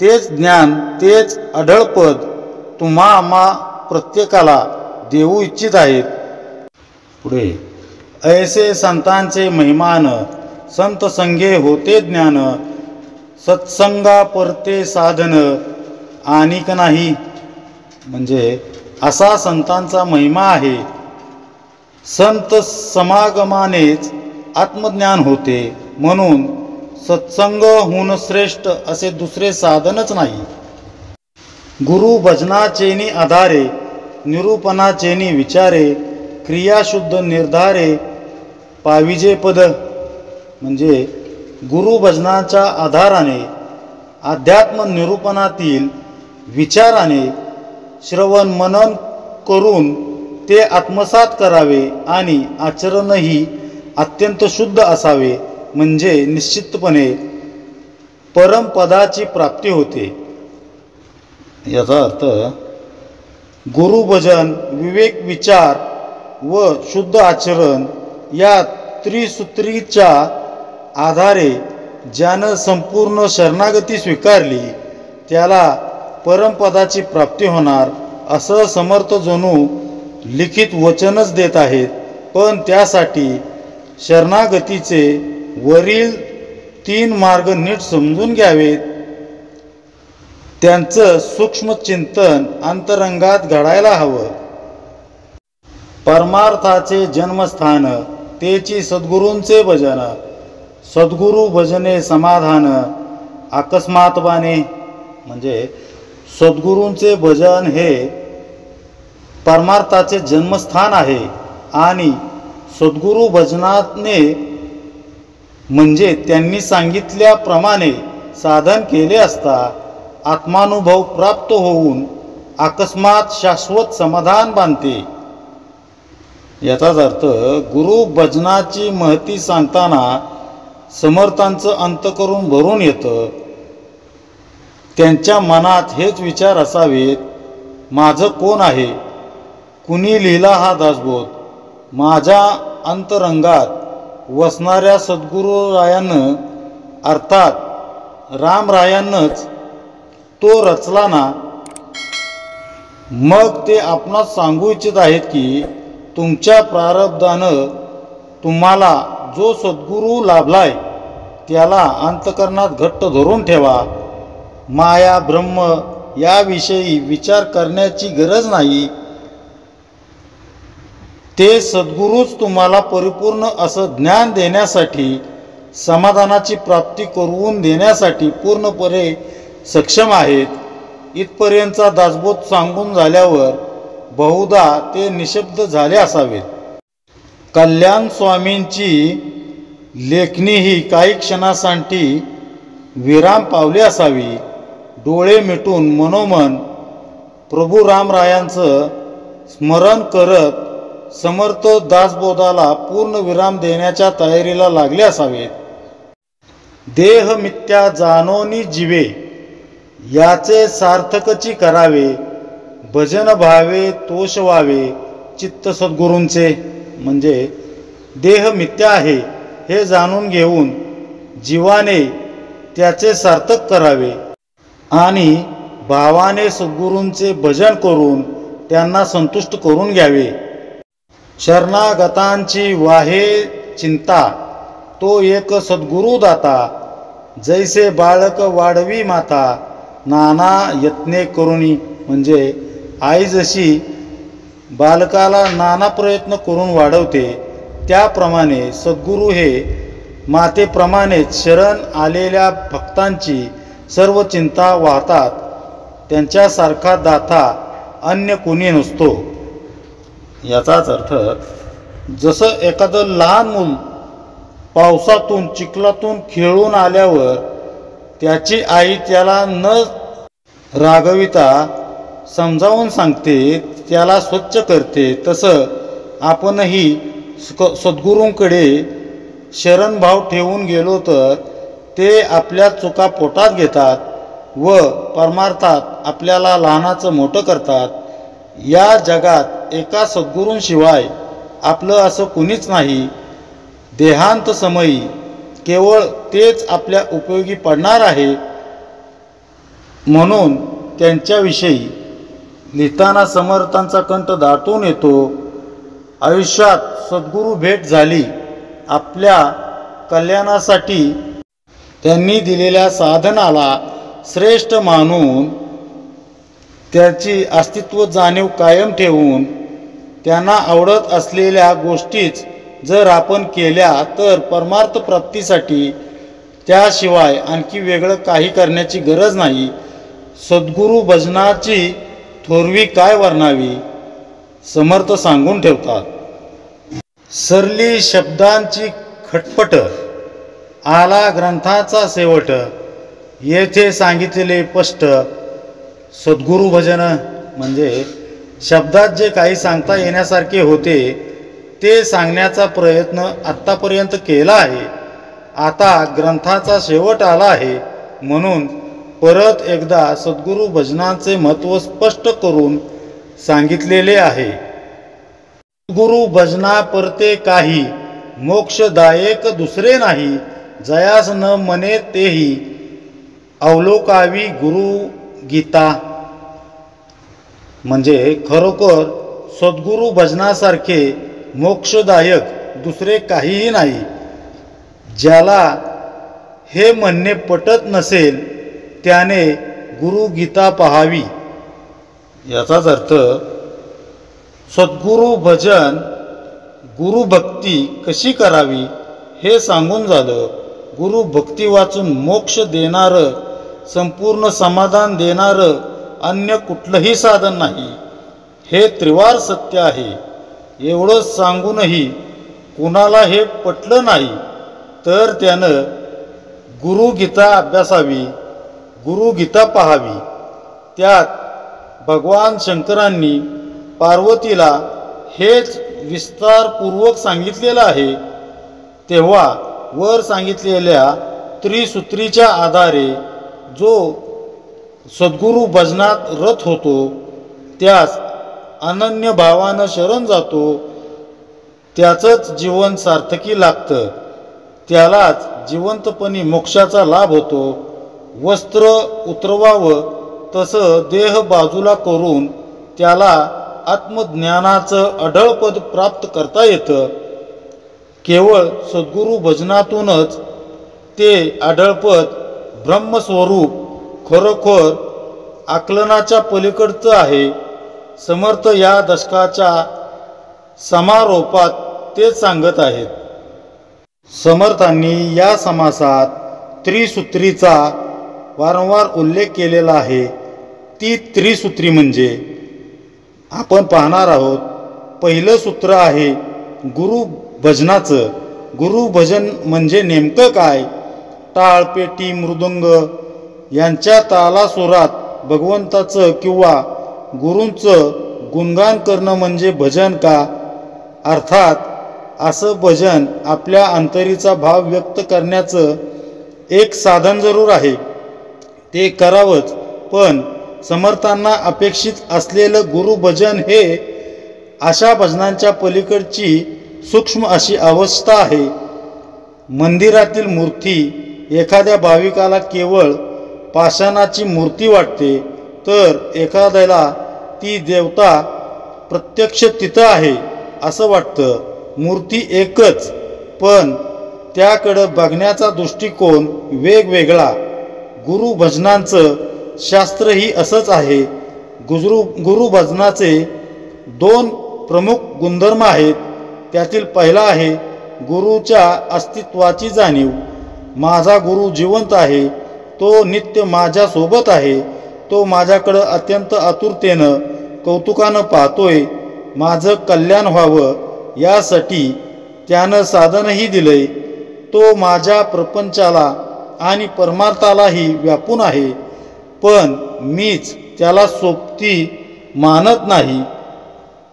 तेच ज्ञान तेच अढळपद तुम्हा आम्हा प्रत्येकाला देऊ इच्छित आहेत. पुढे ऐसे संतांचे महिमान संत संगे होते ज्ञान सत्संगा परते साधन आणिक नाही. म्हणजे असा संतांचा महिमा आहे. संत समागमानेच आत्मज्ञान होते. म्हणून सत्संग होऊन श्रेष्ठ असे दुसरे साधनच नाही. गुरु भजनाचेनी आधारे निरूपणाचेनी विचारे क्रियाशुद्ध निर्धारे पाविजे पद. म्हणजे गुरु भजनाच्या आधाराने अध्यात्म निरूपणातील विचाराने श्रवण मनन करून ते आत्मसात करावे आणि आचरणही अत्यंत शुद्ध असावे. म्हणजे निश्चितपणे परमपदाची प्राप्ती होते. याचा अर्थ गुरुभजन विवेक विचार व शुद्ध आचरण या त्रिसूत्रीच्या आधारे ज्यानं संपूर्ण शरणागती स्वीकारली त्याला परमपदाची प्राप्ती होणार असं समर्थ जणू लिखित वचनच देत आहेत. पण त्यासाठी शरणागतीचे वरील 3 मार्ग नीट समजून घ्यावेत. त्यांचं सूक्ष्म चिंतन अंतरंगात घडायला हवं. परमार्थाचे जन्मस्थान तेची सद्गुरूंचे भजन सद्गुरू भजने समाधान अकस्मात बाणे. म्हणजे सद्गुरूंचे भजन हे परमार्थाचे जन्मस्थान आहे आणि सद्गुरू भजनाने म्हणजे त्यांनी सांगितल्याप्रमाणे साधन केले असता आत्मानुभव प्राप्त होऊन अकस्मात शाश्वत समाधान बांधते. याचाच अर्थ गुरु भजनाची महती सांगताना समर्थांचं अंतःकरण भरून येतं. त्यांच्या मनात हेच विचार असावेत, माझं कोण आहे, कुणी लिहिला हा दासबोध. माझ्या अंतरंगात वसणाऱ्या सद्गुरुरायानं अर्थात रामरायांनंच तो रचला ना. मग ते आपणास सांगू इच्छित आहेत की तुमच्या प्रारब्धानं तुम्हाला जो सद्गुरू लाभलाय त्याला अंतकरणात घट्ट धरून ठेवा. माया ब्रह्म याविषयी विचार करण्याची गरज नाही. ते सद्गुरूच तुम्हाला परिपूर्ण असं ज्ञान देण्यासाठी, समाधानाची प्राप्ती करून देण्यासाठी पूर्णपणे सक्षम आहेत. इथपर्यंतचा दासबोध सांगून झाल्यावर बहुधा ते निशब्द झाले असावेत. कल्याण स्वामींची लेखणी ही काही क्षणासाठी विराम पावली असावी. डोळे मिटून मनोमन प्रभू रामरायांचं स्मरण करत समर्थ दासबोधाला पूर्ण विराम देण्याच्या तयारीला लागले असावेत. देह मिथ्या जाणोनी जीवे याचे सार्थकची करावे. भजन भावे तोष व्हावे चित्त सद्गुरूंचे. म्हणजे देह मिथ्या आहे हे जाणून घेऊन जीवाने त्याचे सार्थक करावे आणि भावाने सद्गुरूंचे भजन करून त्यांना संतुष्ट करून घ्यावे. शरणागतांची वाहे चिंता तो एक सद्गुरू दाता. जैसे बाळक वाढवी माता नाना यत्ने करुणी. म्हणजे आई जशी बालकाला नाना प्रयत्न करून वाढवते त्याप्रमाणे सद्गुरू हे मातेप्रमाणेच शरण आलेल्या भक्तांची सर्व चिंता वाहतात. त्यांच्यासारखा दाता अन्य कोणी नसतो. याचाच अर्थ जसं एखादं लहान मूल पावसातून चिखलातून खेळून आल्यावर त्याची आई त्याला न रागविता समजावून सांगते, त्याला स्वच्छ करते, तसं आपणही सद्गुरूंकडे शरणभाव ठेवून गेलो तर ते आपल्या चुका पोटात घेतात व परमार्थात आपल्याला लहानाचं मोठं करतात. या जगात एका सद्गुरूंशिवाय आपलं असं कुणीच नाही. देहांत समयी केवळ तेच आपल्या उपयोगी पडणार आहे. म्हणून त्यांच्याविषयी लिहिताना समर्थांचा कंठ दाटून येतो. आयुष्यात सद्गुरू भेट झाली. आपल्या कल्याणासाठी त्यांनी दिलेल्या साधनाला श्रेष्ठ मानून त्याची अस्तित्व जाणीव कायम ठेवून त्यांना आवडत असलेल्या गोष्टीच जर आपण केल्या तर परमार्थ प्राप्तीसाठी त्याशिवाय आणखी वेगळं काही करण्याची गरज नाही. सद्गुरू भजनाची थोरवी काय वर्णावी समर्थ सांगून ठेवतात. सरली शब्दांची खटपट आला ग्रंथाचा शेवट. येथे सांगितलेले स्पष्ट सद्गुरू भजन म्हणजे शब्दात जे काही सांगता येण्यासारखे होते ते सांगण्याचा प्रयत्न आत्तापर्यंत केला आहे. आता ग्रंथाचा शेवट आला आहे म्हणून परत एकदा सद्गुरू भजनाचे महत्त्व स्पष्ट करून सांगितलेले आहे. गुरु भजना परते काही मोक्षदायक दुसरे नाही. जयास न मने तेही अवलोकावी गुरु गीता. म्हणजे खरोखर सद्गुरू भजनासारखे मोक्षदायक दुसरे काहीही नाही. ज्याला हे म्हणणे पटत नसेल त्याने गुरुगीता पहावी. याचाच अर्थ सद्गुरू भजन गुरुभक्ती कशी करावी हे सांगून झालं. गुरुभक्ती वाचून मोक्ष देणारं संपूर्ण समाधान देणारं अन्य कुठलंही साधन नाही. हे त्रिवार सत्य आहे. एवढं सांगूनही कुणाला हे पटलं नाही तर त्यानं गुरुगीता अभ्यासावी, गुरुगीता पाहावी. त्यात भगवान शंकरांनी पार्वतीला हेच विस्तारपूर्वक सांगितलेलं आहे. तेव्हा वर सांगितलेल्या त्रिसूत्रीच्या आधारे जो सद्गुरू भजनात रत होतो, त्यास अनन्य भावानं शरण जातो, त्याचंच जीवन सार्थकी लागतं. त्यालाच जिवंतपणी मोक्षाचा लाभ होतो. वस्त्र उतरवावं तसं देह बाजूला करून त्याला आत्मज्ञानाचं अढळपद प्राप्त करता येतं. केवळ सद्गुरू भजनातूनच ते अढळपद ब्रह्मस्वरूप खरोखर आकलनाच्या पलीकडचं आहे. समर्थ या दशकाच्या समारोपात ते सांगत आहेत. समर्थांनी या समासात त्रिसूत्रीचा वारंवार उल्लेख केलेला आहे. ती त्रिसूत्री म्हणजे आपण पाहणार आहोत. पहिलं सूत्र आहे गुरु भजनाचं. गुरु भजन म्हणजे नेमकं काय? टाळ, पेटी, मृदंग यांच्या तालासुरात भगवंताचं किंवा गुरूंचं गुणगान करणं म्हणजे भजन का? अर्थात असं भजन आपल्या अंतरीचा भाव व्यक्त करण्याचं एक साधन जरूर आहे. ते करावंच. पण समर्थांना अपेक्षित असलेलं गुरुभजन हे अशा भजनांच्या पलीकडची सूक्ष्म अशी अवस्था आहे. मंदिरातील मूर्ती एखाद्या भाविकाला केवळ पाषाणाची मूर्ती वाटते, तर एखाद्याला ती देवता प्रत्यक्ष तिथं आहे असं वाटतं. मूर्ती एकच, पण त्याकडं बघण्याचा दृष्टिकोन वेगवेगळा. गुरुभजनांचं शास्त्रही असंच आहे. गुरुभजनाचे दोन प्रमुख गुणधर्म आहेत. त्यातील पहिला आहे गुरुच्या अस्तित्वाची जाणीव. माझा गुरु जिवंत आहे, तो नित्य माझ्यासोबत आहे, तो माझ्याकडं अत्यंत आतुरतेनं कौतुकानं पाहतोय. माझं कल्याण व्हावं यासाठी त्यानं साधनही दिलंय. तो माझ्या प्रपंचाला आणि परमार्थालाही व्यापून आहे, पण मीच त्याला सोबती मानत नाही,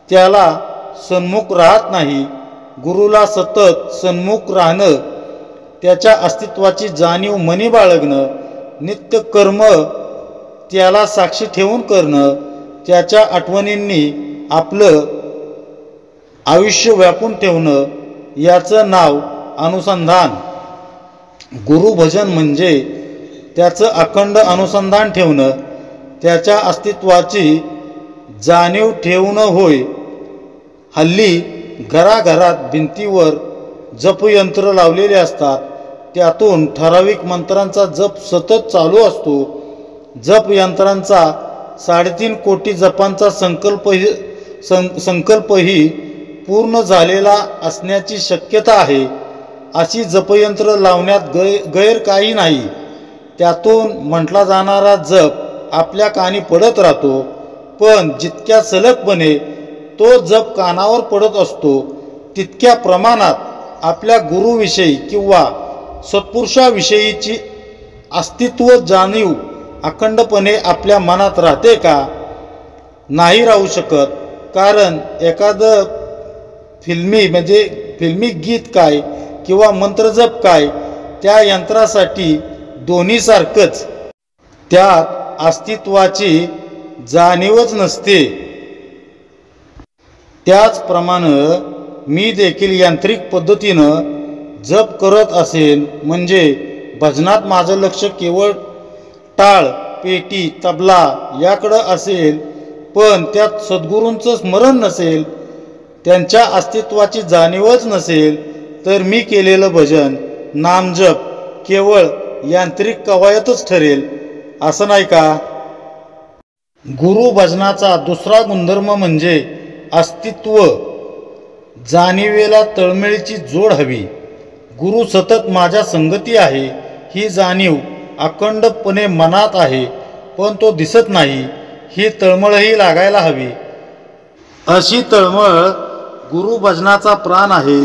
त्याला सन्मुख राहत नाही. गुरुला सतत सन्मुख राहणं, त्याच्या अस्तित्वाची जाणीव मनी बाळगणं, नित्य कर्म त्याला साक्षी ठेवून करणं, त्याच्या आठवणींनी आपलं आयुष्य व्यापून ठेवणं, याचं नाव अनुसंधान. गुरुभजन म्हणजे त्याचं अखंड अनुसंधान ठेवणं, त्याच्या अस्तित्वाची जाणीव ठेवणं होय. हल्ली घराघरात भिंतीवर जपयंत्र लावलेले असतात. त्यातून ठराविक मंत्रांचा जप सतत चालू असतो. जपयंत्रांचा 3.5 कोटी जपांचा संकल्पही पूर्ण झालेला असण्याची शक्यता आहे. अशी जपयंत्र लावण्यात गैर काही नाही. त्यातून म्हटला जाणारा जप आपल्या कानी पडत राहतो, पण जितक्या सलगपणे तो जप कानावर पडत असतो, तितक्या प्रमाणात आपल्या गुरुविषयी किंवा सत्पुरुषाविषयीची अस्तित्व जाणीव अखंडपणे आपल्या मनात राहते का? नाही राहू शकत. कारण एखादं फिल्मी गीत काय किंवा मंत्रजप काय, त्या यंत्रासाठी दोन्ही सारखंच. त्यात अस्तित्वाची जाणीवच नसते. त्याचप्रमाणे मी देखील यांत्रिक पद्धतीनं जप करत असेन, म्हणजे भजनात माझं लक्ष केवळ टाळ, पेटी, तबला याकडं असेल, पण त्यात सद्गुरूंचं स्मरण नसेल, त्यांच्या अस्तित्वाची जाणीवच नसेल, तर मी केलेलं भजन, नामजप केवळ यांत्रिक कवायतच ठरेल. असं नाही का? गुरुभजनाचा दुसरा गुणधर्म म्हणजे अस्तित्व जाणीवेला तळमळीची जोड हवी. गुरु सतत माझ्या संगती आहे ही जाणीव अखंडपणे मनात आहे, पण तो दिसत नाही. ही तळमळही लागायला हवी. अशी तळमळ गुरुभजनाचा प्राण आहे.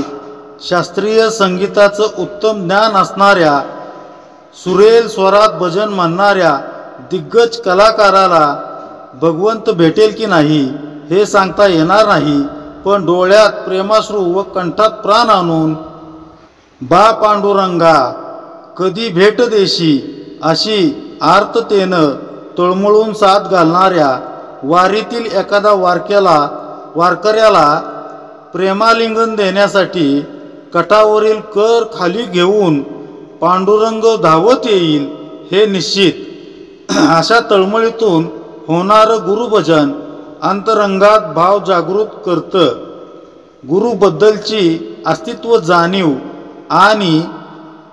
शास्त्रीय संगीताचं उत्तम ज्ञान असणाऱ्या, सुरेल स्वरात भजन म्हणणाऱ्या दिग्गज कलाकाराला भगवंत भेटेल की नाही हे सांगता येणार नाही. पण डोळ्यात प्रेमाश्रू व कंठात प्राण आणून बा पांडुरंगा कधी भेट देशी अशी आर्ततेनं तळमळून साथ घालणाऱ्या वारीतील एखादा वारकऱ्याला प्रेमालिंगन देण्यासाठी कटावरील कर खाली घेऊन पांडुरंग धावत येईल हे निश्चित. अशा तळमळीतून होणारं गुरुभजन अंतरंगात भाव जागृत करतं. गुरुबद्दलची अस्तित्व जाणीव आणि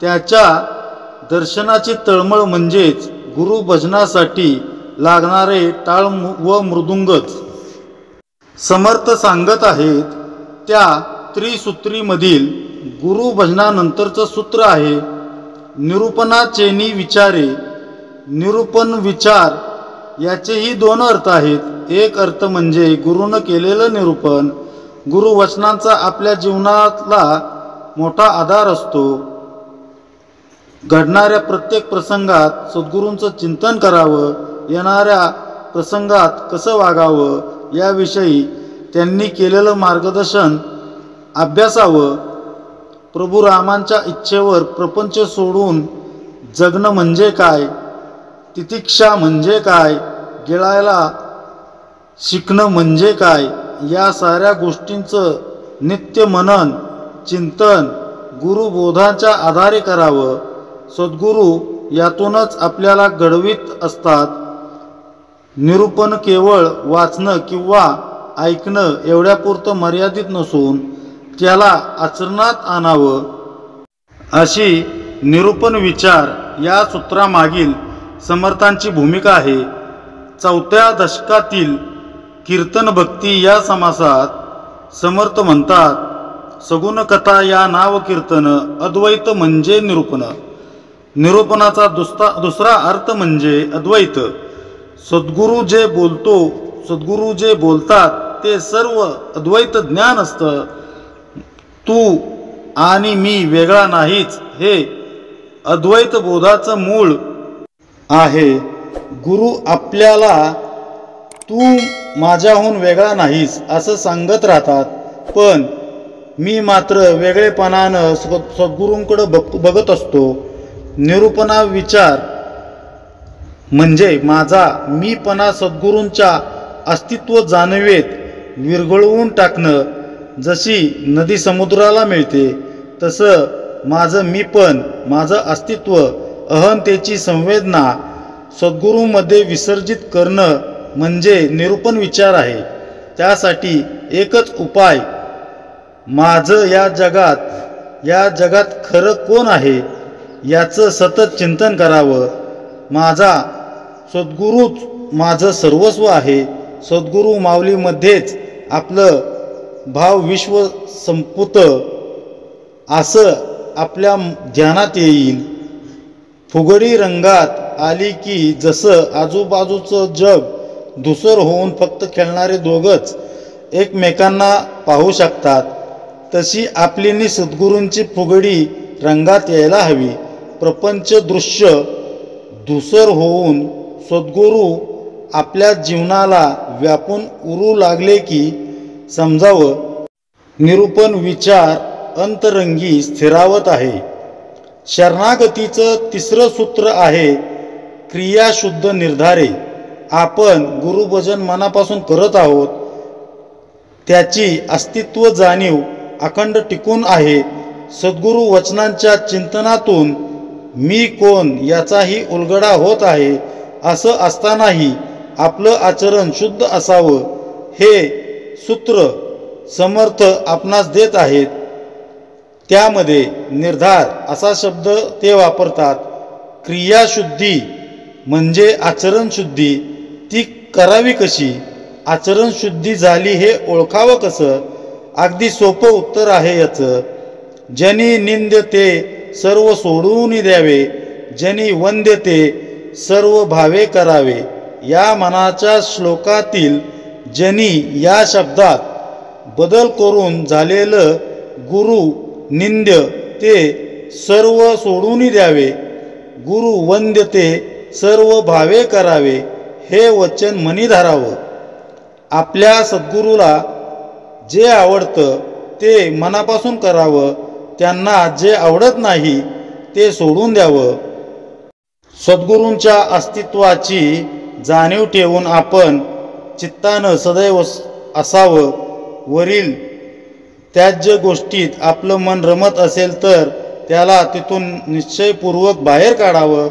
त्याच्या दर्शनाची तळमळ म्हणजेच गुरुभजनासाठी लागणारे टाळ व मृदुंगच. समर्थ सांगत आहेत त्या त्रिसूत्रीमधील गुरुभजनानंतरचं सूत्र आहे निरूपणाचेनी विचारे. निरूपण विचार याचेही दोन अर्थ आहेत. एक अर्थ म्हणजे गुरुनं केलेलं निरूपण. गुरुवचनांचा आपल्या जीवनातला मोठा आधार असतो. घडणाऱ्या प्रत्येक प्रसंगात सद्गुरूंचं चिंतन करावं, येणाऱ्या प्रसंगात कसं वागावं याविषयी त्यांनी केलेलं मार्गदर्शन अभ्यासावं. प्रभू रामांच्या इच्छेवर प्रपंच सोडून जगणं म्हणजे काय, तितिक्षा म्हणजे काय, गिळायला शिकणं म्हणजे काय, या साऱ्या गोष्टींचं नित्य मनन चिंतन गुरुबोधाच्या आधारे करावं. सद्गुरू यातूनच आपल्याला घडवीत असतात. निरूपण केवळ वाचणं किंवा ऐकणं एवढ्यापुरतं मर्यादित नसून त्याला आचरणात आणावं. अशी निरूपण विचार या सूत्रामागील समर्थांची भूमिका आहे. 4थ्या दशकातील कीर्तन भक्ती या समासात समर्थ म्हणतात सगुण कथा या नाव कीर्तन अद्वैत म्हणजे निरूपण. निरूपणाचा दुसरा अर्थ म्हणजे अद्वैत. सद्गुरू जे बोलतात ते सर्व अद्वैत ज्ञान असतं. तू आणि मी वेगळा नाहीच हे अद्वैत बोधाचं मूळ आहे. गुरु आपल्याला तू माझ्याहून वेगळा नाहीस असं सांगत राहतात, पण मी मात्र वेगळेपणानं सद्गुरूंकडे बघत असतो. निरूपणा विचार म्हणजे माझा मीपणा सद्गुरूंच्या अस्तित्व जाणवेत विरघळवून टाकणं. जशी नदी समुद्राला मिळते तसं माझं मीपण, माझं अस्तित्व, अहंतेची संवेदना सद्गुरूंमध्ये विसर्जित करणं म्हणजे निरूपण विचार आहे. त्यासाठी एकच उपाय, माझं या जगात खरं कोण आहे याचं सतत चिंतन करावं. माझा सद्गुरूच माझं सर्वस्व आहे. सद्गुरू माऊलीमध्येच आपलं भाव विश्व संपुतं असं आपल्या ध्यानात येईल. फुगडी रंगात आली की जसं आजूबाजूचं जग धुसर होऊन फक्त खेळणारे दोघंच एकमेकांना पाहू शकतात, तशी आपली सद्गुरूंची फुगडी रंगात यायला हवी. प्रपंच दृश्य धुसर होऊन सद्गुरू आपल्या जीवनाला व्यापून उरू लागले की समजावं निरूपण विचार अंतरंगी स्थिरावत आहे. शरणागतीचं तिसरं सूत्र आहे क्रियाशुद्ध निर्धारे. आपण गुरुभजन मनापासून करत आहोत, त्याची अस्तित्व जाणीव अखंड टिकून आहे. सद्गुरू वचनांच्या चिंतनातून मी कोण याचाही उलगडा होत आहे. असं असतानाही आपलं आचरण शुद्ध असावं हे सूत्र समर्थ आपणास देत आहेत. त्यामध्ये निर्धार असा शब्द ते वापरतात. क्रियाशुद्धी म्हणजे आचरणशुद्धी. ती करावी कशी, आचरणशुद्धी झाली हे ओळखावं कसं? अगदी सोपं उत्तर आहे याचं. जनी निंद्य ते सर्व सोडून द्यावे, जनी वंद्य ते सर्व भावे करावे. या मनाच्या श्लोकातील जनी या शब्दात बदल करून झालेलं गुरु निंद्य ते सर्व सोडून द्यावे, गुरु वंद्य ते सर्व भावे करावे, हे वचन मनी धरावं. आपल्या सद्गुरूला जे आवडतं ते मनापासून करावं, त्यांना जे आवडत नाही ते सोडून द्यावं. सद्गुरूंच्या अस्तित्वाची जाणीव ठेवून आपण चित्तानं सदैव असावं. वरील त्याज्य गोष्टीत आपलं मन रमत असेल तर त्याला तिथून निश्चयपूर्वक बाहेर काढावं.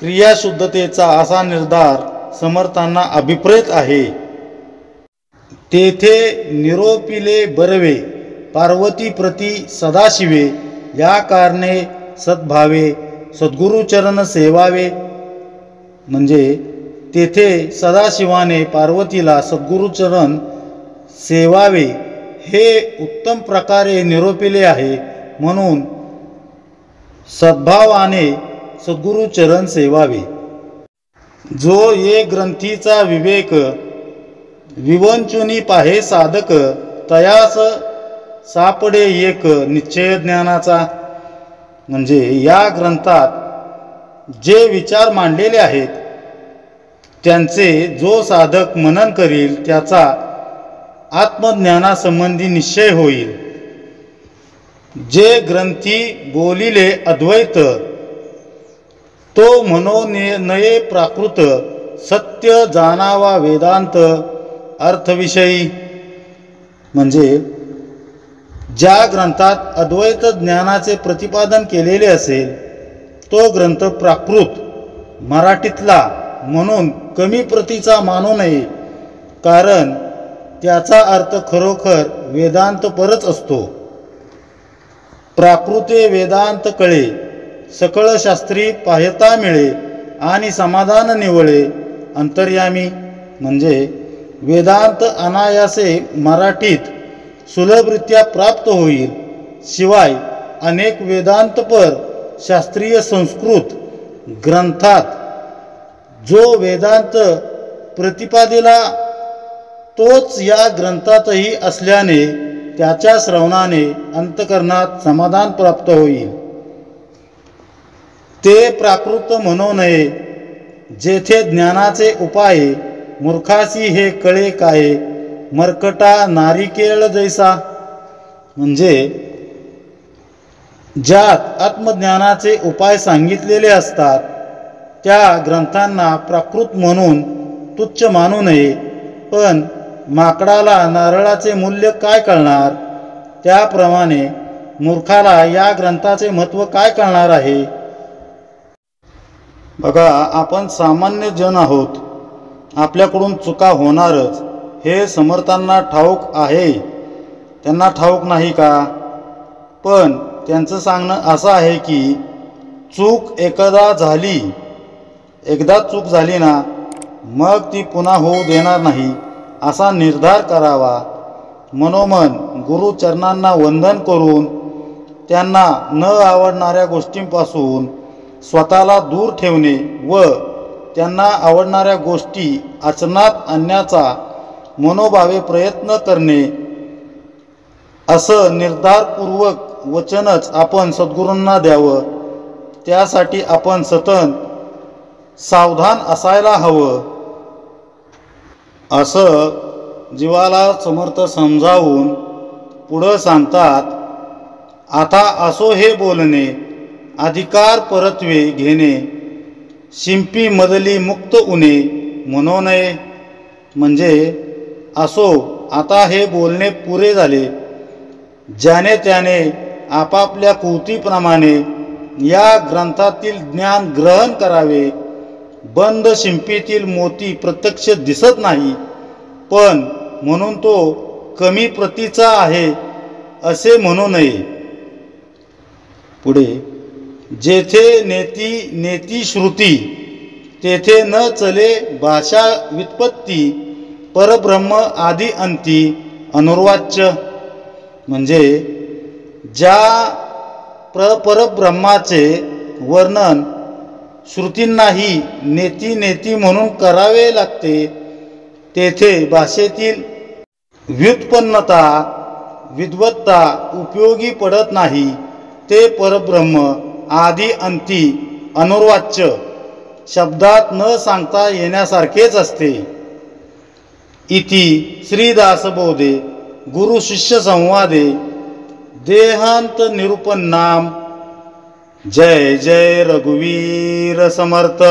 क्रियाशुद्धतेचा असा निर्धार समर्थांना अभिप्रेत आहे. तेथे निरोपिले बरवे, पार्वती प्रती सदाशिवे, या कारणे सद्भावे सद्गुरुचरण सेवावे. म्हणजे तेथे सदाशिवाने पार्वतीला सद्गुरुचरण सेवावे हे उत्तम प्रकारे निरोपिले आहे, म्हणून सद्भावाने सद्गुरुचरण सेवावे. जो ये ग्रंथीचा विवेक विवंचुनी पाहे साधक, तयास सापडे एक निश्चय ज्ञानाचा. म्हणजे या ग्रंथात जे विचार मांडलेले आहेत त्यांचे जो साधक मनन करील त्याचा आत्मज्ञानासंबंधी निश्चय होईल. जे ग्रंथी बोलिले अद्वैत, तो मनोनये प्राकृत, सत्य जाणावा वेदांत अर्थविषयी. म्हणजे ज्या ग्रंथात अद्वैत ज्ञानाचे प्रतिपादन केलेले असेल तो ग्रंथ प्राकृत मराठीतला म्हणून कमी प्रतीचा मानू नये, कारण त्याचा अर्थ खरोखर वेदांत परच असतो. प्राकृते वेदांत कळे, सकळ शास्त्री पाहता मिळे, आणि समाधान निवळे अंतर्यामी. म्हणजे वेदांत अनायासे मराठीत सुलभरित्या प्राप्त होईल. शिवाय अनेक वेदांतपर शास्त्रीय संस्कृत ग्रंथात जो वेदांत प्रतिपादिला तोच या ग्रंथातही असल्याने त्याच्या श्रवणाने अंतकरणात समाधान प्राप्त होईल. ते प्राकृत म्हणू नये, जेथे ज्ञानाचे उपाय मूर्खासी हे कळे काय, मर्कटा नारिकेळ जैसा. म्हणजे ज्यात आत्मज्ञानाचे उपाय सांगितलेले असतात त्या ग्रंथांना प्राकृत म्हणून तुच्छ मानू नये. पण माकडाला नारळाचे मूल्य काय कळणार, त्याप्रमाणे मूर्खाला या ग्रंथाचे महत्त्व काय कळणार आहे. बघा, आपण सामान्य जन आहोत, आपल्याकडून चुका होणारच हे समर्थांना ठाऊक आहे. त्यांना ठाऊक नाही का? पण त्यांचं सांगणं असं आहे की एकदा चूक झाली ना मग ती पुन्हा होऊ देणार नाही असा निर्धार करावा. मनोमन गुरुचरणांना वंदन करून त्यांना न आवडणाऱ्या गोष्टींपासून स्वतःला दूर ठेवणे व त्यांना आवडणाऱ्या गोष्टी आचरणात आणण्याचा मनोभावे प्रयत्न करणे, असं निर्धारपूर्वक वचनच आपण सद्गुरूंना द्यावं. त्यासाठी आपण सतत सावधान असायला हवं. असं जीवाला समर्थ समजावून पुढं सांगतात. आता असो हे बोलणे, अधिकार परत्वे घेणे, शिंपी मदली मुक्त उणे म्हणू नये. म्हणजे असो, आता हे बोलणे पुरे झाले. ज्याने त्याने आपापल्या कुवतीप्रमाणे या ग्रंथातील ज्ञान ग्रहण करावे. बंद शिंपीतील मोती प्रत्यक्ष दिसत नाही, पण म्हणून तो कमी प्रतीचा आहे असे म्हणू नये. पुढे, जेथे नेती श्रुती तेथे न चले भाषा व्युत्पत्ती, परब्रह्म आदि अंती अनुर्वाच्य. म्हणजे ज्या परब्रह्माचे वर्णन श्रुतींनाही नेती म्हणून करावे लागते तेथे भाषेतील व्युत्पन्नता विद्वत्ता उपयोगी पडत नाही, ते परब्रह्म आदि अंती अनुर्वाच्य शब्दात न सांगता येण्यासारखेच असते. इति श्रीदासबोधे गुरु शिष्य संवादे देहांत निरूपण नाम. जय जय रघुवीर समर्थ.